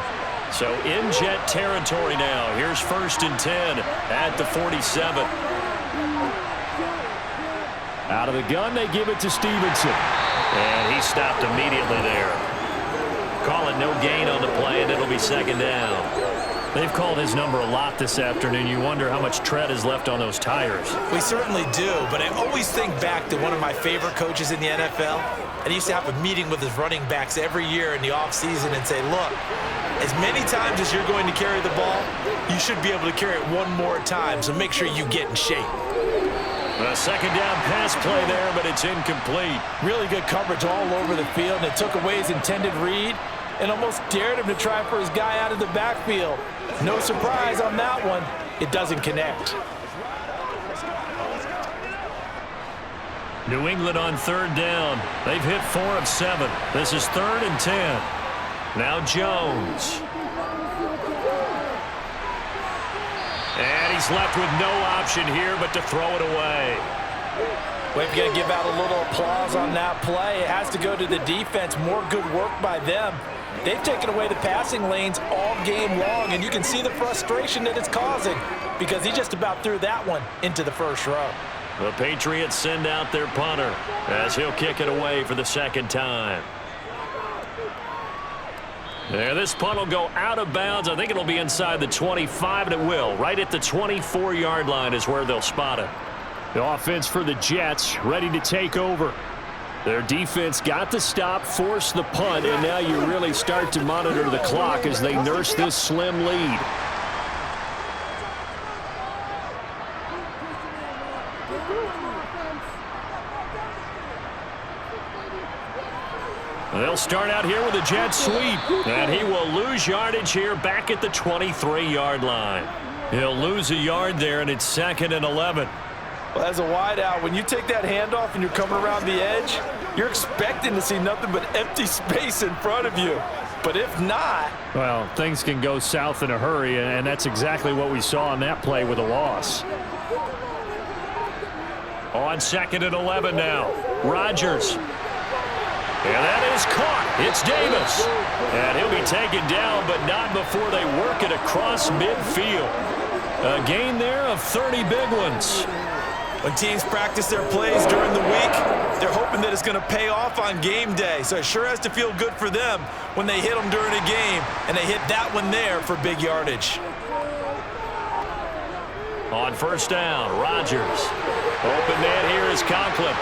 So in jet territory now. Here's 1st and 10 at the 47. Out of the gun, they give it to Stevenson. And he stopped immediately there. Call it no gain on the play, and it'll be second down. They've called his number a lot this afternoon. You wonder how much tread is left on those tires. We certainly do, but I always think back to one of my favorite coaches in the NFL. And he used to have a meeting with his running backs every year in the offseason and say, look, as many times as you're going to carry the ball, you should be able to carry it one more time, so make sure you get in shape. A second down pass play there, but it's incomplete. Really good coverage all over the field, and it took away his intended read and almost dared him to try for his guy out of the backfield. No surprise on that one. It doesn't connect. New England on 3rd down. They've hit 4 of 7. This is 3rd and 10. Now Jones. And he's left with no option here but to throw it away. We've got to give out a little applause on that play. It has to go to the defense. More good work by them. They've taken away the passing lanes all game long, and you can see the frustration that it's causing because he just about threw that one into the first row. The Patriots send out their punter as he'll kick it away for the second time. There, this punt will go out of bounds. I think it'll be inside the 25, and it will. Right at the 24-yard line is where they'll spot it. The offense for the Jets ready to take over. Their defense got the stop, forced the punt, and now you really start to monitor the clock as they nurse this slim lead. They'll start out here with a jet sweep, and he will lose yardage here back at the 23-yard line. He'll lose a yard there, and it's 2nd and 11. Well, as a wideout, when you take that handoff and you're coming around the edge, you're expecting to see nothing but empty space in front of you. But if not... well, things can go south in a hurry, and that's exactly what we saw on that play with a loss. On 2nd and 11 now. Rodgers. And that is caught. It's Davis. And he'll be taken down, but not before they work it across midfield. A gain there of 30 big ones. When teams practice their plays during the week, they're hoping that it's going to pay off on game day. So it sure has to feel good for them when they hit them during a game, and they hit that one there for big yardage. On 1st down, Rodgers. Open man here is Conklin.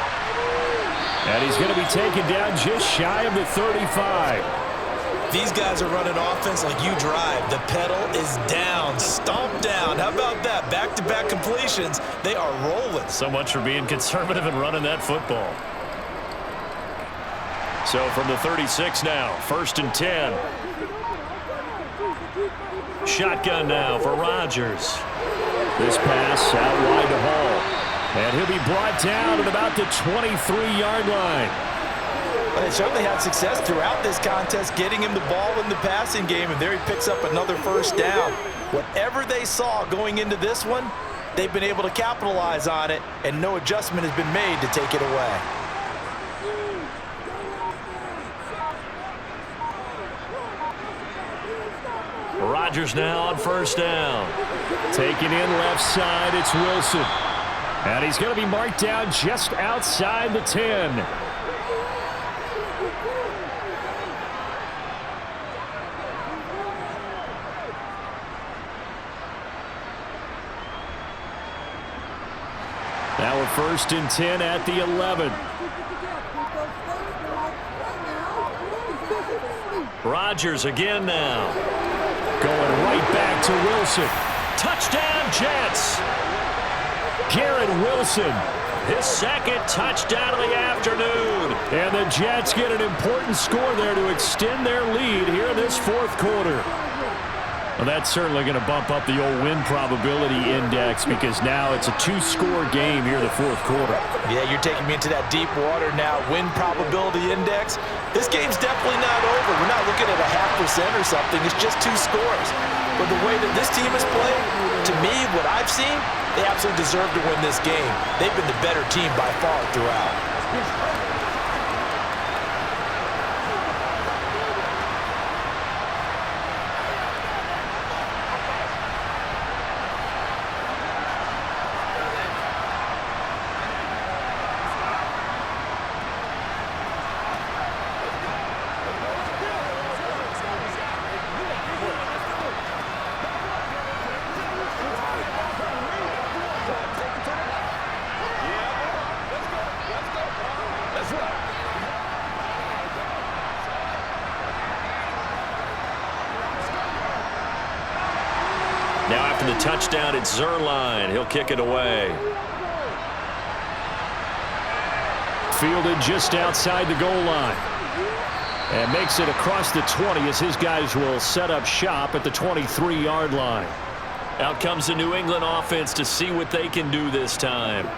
And he's going to be taken down just shy of the 35. These guys are running offense like you drive. The pedal is down, stomp down. How about that? Back-to-back completions. They are rolling. So much for being conservative and running that football. So from the 36 now, 1st and 10. Shotgun now for Rodgers. This pass out wide to Hall. And he'll be brought down at about the 23-yard line. But they certainly had success throughout this contest getting him the ball in the passing game, and there he picks up another 1st down. Whatever they saw going into this one, they've been able to capitalize on it, and no adjustment has been made to take it away. Rodgers now on first down. Taking in left side, it's Wilson. And he's going to be marked down just outside the 10. Now we're first and 10 at the 11. Rodgers again now. Going right back to Wilson. Touchdown, Jets. Garrett Wilson. His second touchdown of the afternoon. And the Jets get an important score there to extend their lead here in this fourth quarter. Well, that's certainly going to bump up the old win probability index because now it's a two-score game here in the fourth quarter. Yeah, you're taking me into that deep water now. Win probability index. This game's definitely not over. We're not looking at a 0.5% or something. It's just two scores. But the way that this team is playing, to me, what I've seen, they absolutely deserve to win this game. They've been the better team by far throughout. Now after the touchdown, it's Zerline. He'll kick it away. Fielded just outside the goal line. And makes it across the 20 as his guys will set up shop at the 23-yard line. Out comes the New England offense to see what they can do this time.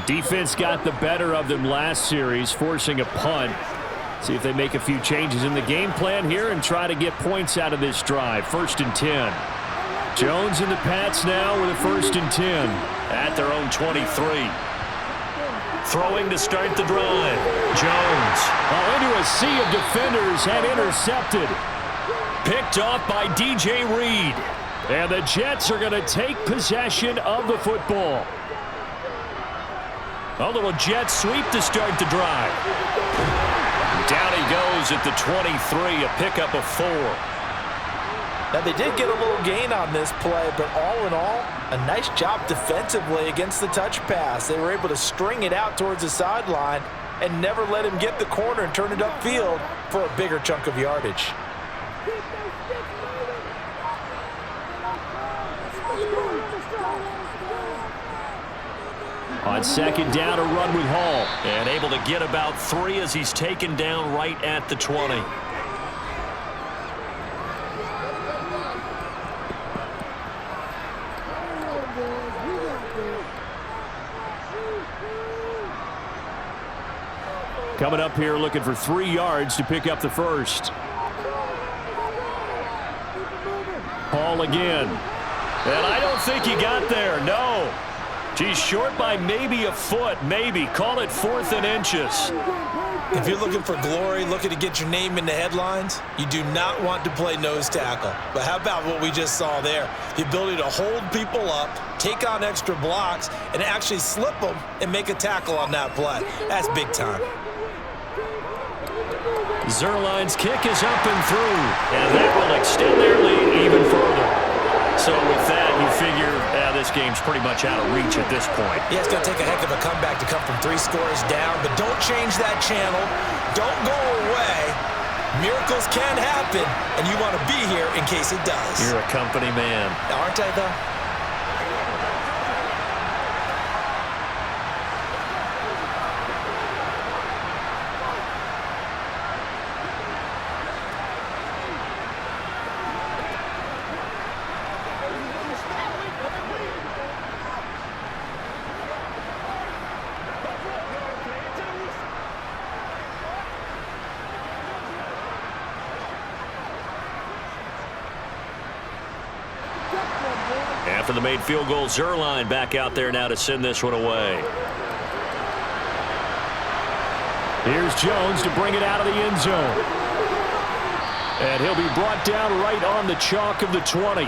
Defense got the better of them last series, forcing a punt. See if they make a few changes in the game plan here and try to get points out of this drive. First and 10. Jones and the Pats now with a first and 10. At their own 23. Throwing to start the drive. Jones. Into a sea of defenders and intercepted. Picked off by DJ Reed. And the Jets are going to take possession of the football. A little jet sweep to start the drive. Down he goes at the 23, a pickup of 4. Now, they did get a little gain on this play, but all in all, a nice job defensively against the touch pass. They were able to string it out towards the sideline and never let him get the corner and turn it upfield for a bigger chunk of yardage. On second down, a run with Hall. And able to get about 3 as he's taken down right at the 20. Coming up here looking for 3 yards to pick up the first. Hall again. And I don't think he got there, no. He's short by maybe a foot, maybe. Call it 4th and inches. If you're looking for glory, looking to get your name in the headlines, you do not want to play nose tackle. But how about what we just saw there? The ability to hold people up, take on extra blocks, and actually slip them and make a tackle on that play. That's big time. Zerline's kick is up and through, and that will extend their lead even further. So with that, you figure this game's pretty much out of reach at this point. Yeah, it's going to take a heck of a comeback to come from 3 scores down, but don't change that channel. Don't go away. Miracles can happen, and you want to be here in case it does. You're a company man. Aren't I, though? After the made field goal, Zerline back out there now to send this one away. Here's Jones to bring it out of the end zone. And he'll be brought down right on the chalk of the 20.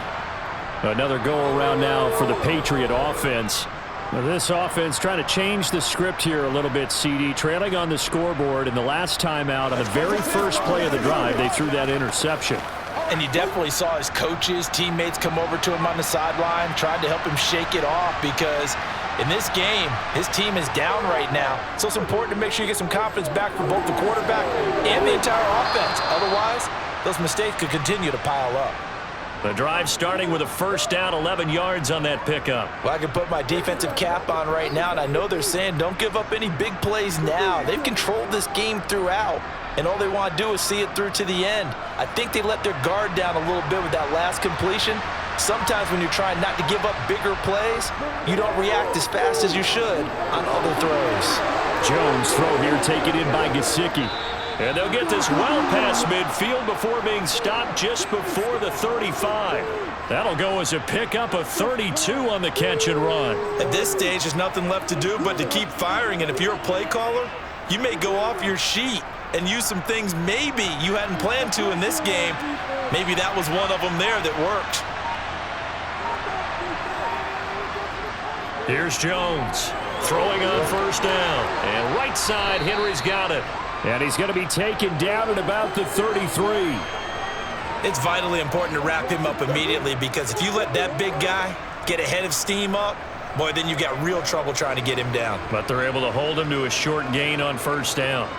Another go-around now for the Patriot offense. This offense trying to change the script here a little bit, CD. Trailing on the scoreboard, and the last time out on the very first play of the drive, they threw that interception. And you definitely saw his coaches, teammates come over to him on the sideline, tried to help him shake it off because in this game, his team is down right now. So it's important to make sure you get some confidence back for both the quarterback and the entire offense. Otherwise, those mistakes could continue to pile up. The drive starting with a first down, 11 yards on that pickup. Well, I can put my defensive cap on right now, and I know they're saying don't give up any big plays now. They've controlled this game throughout, and all they want to do is see it through to the end. I think they let their guard down a little bit with that last completion. Sometimes when you're trying not to give up bigger plays, you don't react as fast as you should on other throws. Jones throw here taken in by Gesicki. And they'll get this well past midfield before being stopped just before the 35. That'll go as a pickup of 32 on the catch and run. At this stage, there's nothing left to do but to keep firing. And if you're a play caller, you may go off your sheet and use some things maybe you hadn't planned to in this game. Maybe that was one of them there that worked. Here's Jones throwing on first down. And right side, Henry's got it. And he's going to be taken down at about the 33. It's vitally important to wrap him up immediately because if you let that big guy get a head of steam up, boy, then you've got real trouble trying to get him down. But they're able to hold him to a short gain on first down.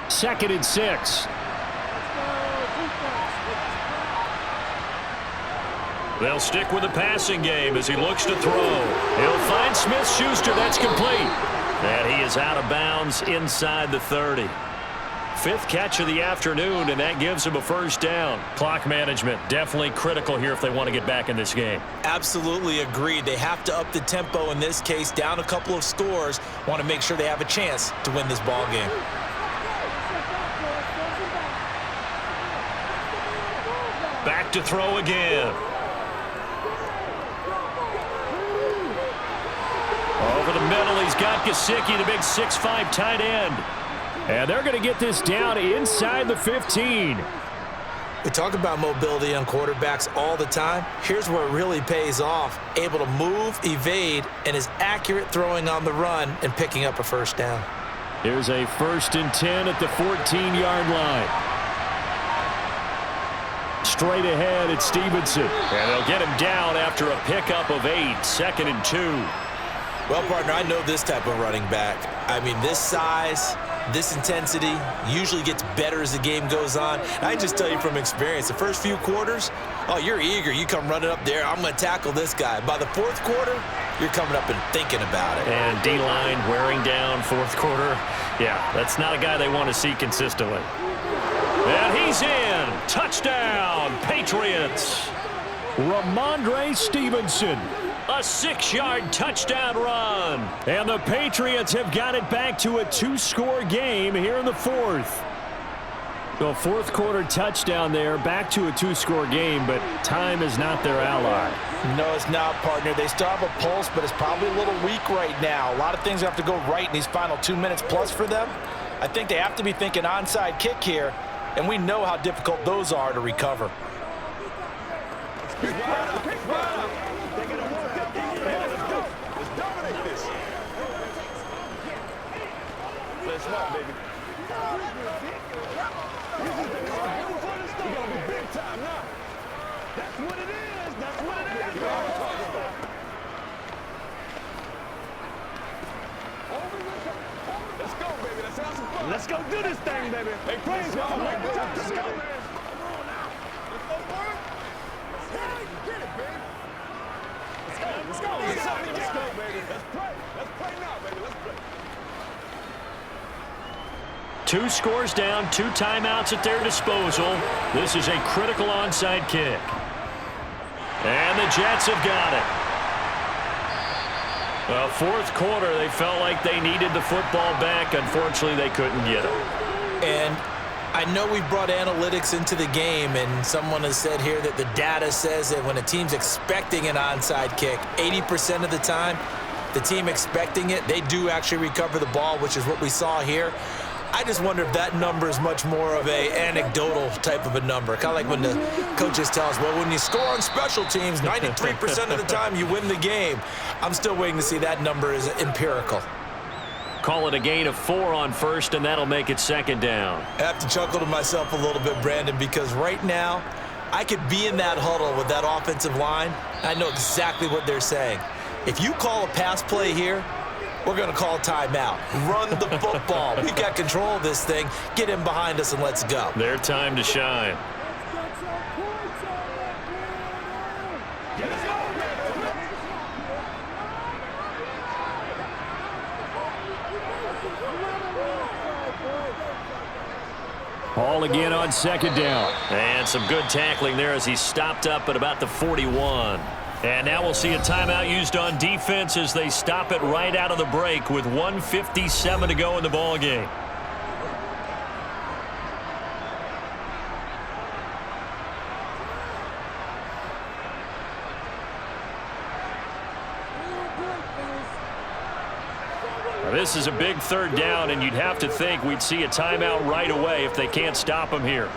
2nd and 6. They'll stick with the passing game as he looks to throw. He'll find Smith-Schuster. That's complete. And he is out of bounds inside the 30. 5th catch of the afternoon, and that gives him a first down. Clock management definitely critical here if they want to get back in this game. Absolutely agreed. They have to up the tempo in this case, down a couple of scores. Want to make sure they have a chance to win this ball game. Back to throw again. Over the middle, he's got Gesicki, the big 6'5" tight end. And they're going to get this down inside the 15. We talk about mobility on quarterbacks all the time. Here's where it really pays off. Able to move, evade, and is accurate throwing on the run and picking up a first down. Here's a 1st and 10 at the 14-yard line. Straight ahead at Stevenson. And they'll get him down after a pickup of 8, 2nd and 2. Well, partner, I know this type of running back. I mean, this size, this intensity usually gets better as the game goes on. I just tell you from experience, the first few quarters, oh, you're eager. You come running up there, I'm going to tackle this guy. By the 4th quarter, you're coming up and thinking about it. And D-line wearing down 4th quarter. Yeah, that's not a guy they want to see consistently. And he's in. Touchdown, Patriots. Ramondre Stevenson. A 6-yard touchdown run. And the Patriots have got it back to a 2-score game here in the 4th. So 4th quarter touchdown there, back to a 2-score game, but time is not their ally. No, it's not, partner. They still have a pulse, but it's probably a little weak right now. A lot of things have to go right in these final 2 minutes plus for them. I think they have to be thinking onside kick here, and we know how difficult those are to recover. Let's rock, baby. We're gonna be big time now. That's what it is. That's what it is. Let's go, baby. Let's have some fun. Let's go do this thing, baby. Hey, praise God. Let's go, man. Come on now. Let's go, Bird. Get it, baby. Let's go. Let's go. Let's go, baby. Let's play. Let's play now, baby. Let's play. 2 scores down, 2 timeouts at their disposal. This is a critical onside kick. And the Jets have got it. Well, 4th quarter, they felt like they needed the football back. Unfortunately, they couldn't get it. And I know we've brought analytics into the game, and someone has said here that the data says that when a team's expecting an onside kick, 80% of the time, the team expecting it, they do actually recover the ball, which is what we saw here. I just wonder if that number is much more of a anecdotal type of a number. Kind of like when the coaches tell us, well, when you score on special teams, 93% of the time you win the game. I'm still waiting to see that number is empirical. Call it a gain of 4 on first, and that'll make it second down. I have to chuckle to myself a little bit, Brandon, because right now I could be in that huddle with that offensive line. I know exactly what they're saying. If you call a pass play here, we're going to call timeout. Run the football. We've got control of this thing. Get in behind us and let's go. Their time to shine. Ball again on second down. And some good tackling there as he stopped up at about the 41. And now we'll see a timeout used on defense as they stop it right out of the break with 1:57 to go in the ball game. Now, this is a big third down, and you'd have to think we'd see a timeout right away if they can't stop him here.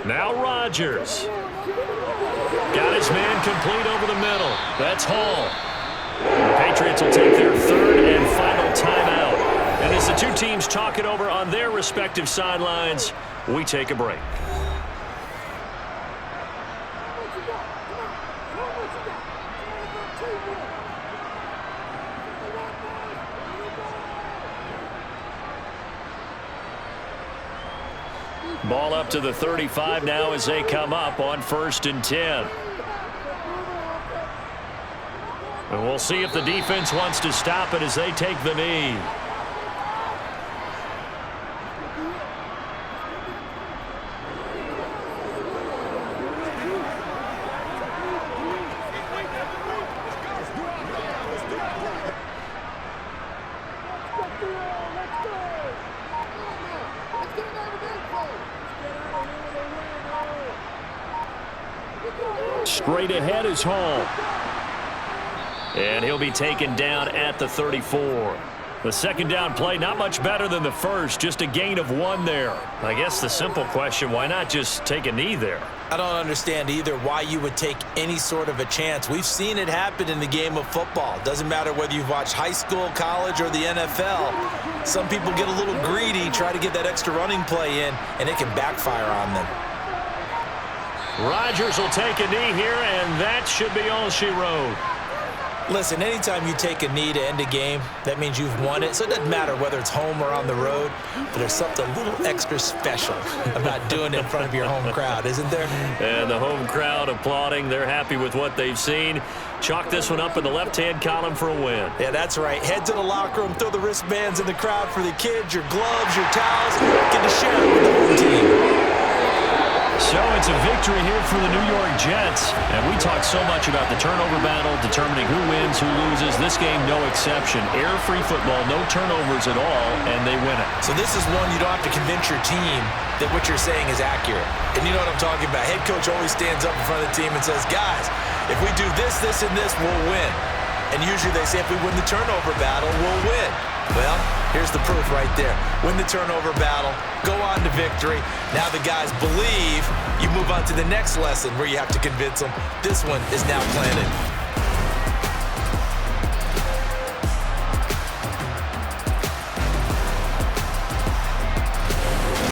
Now Rodgers. Got his man complete over the middle. That's Hall. The Patriots will take their third and final timeout. And as the two teams talk it over on their respective sidelines, we take a break. Ball up to the 35 now as they come up on 1st and 10. And we'll see if the defense wants to stop it as they take the knee. Straight ahead is Hall. And he'll be taken down at the 34. The second down play, not much better than the first, just a gain of 1 there. I guess the simple question, why not just take a knee there? I don't understand either why you would take any sort of a chance. We've seen it happen in the game of football. Doesn't matter whether you've watched high school, college, or the NFL. Some people get a little greedy, try to get that extra running play in, and it can backfire on them. Rodgers will take a knee here, and that should be all she wrote. Listen, anytime you take a knee to end a game, that means you've won it. So it doesn't matter whether it's home or on the road, but there's something a little extra special about doing it in front of your home crowd, isn't there? And the home crowd applauding. They're happy with what they've seen. Chalk this one up in the left-hand column for a win. Yeah, that's right. Head to the locker room, throw the wristbands in the crowd for the kids, your gloves, your towels. Get to share it with the home team. So it's a victory here for the New York Jets. And we talk so much about the turnover battle, determining who wins, who loses. This game, no exception. Air-free football, no turnovers at all, and they win it. So this is one you don't have to convince your team that what you're saying is accurate. And you know what I'm talking about. Head coach always stands up in front of the team and says, guys, if we do this, this, and this, we'll win. And usually they say if we win the turnover battle, we'll win. Well, here's the proof right there. Win the turnover battle, go on to victory. Now the guys believe. You move on to the next lesson where you have to convince them. This one is now planted.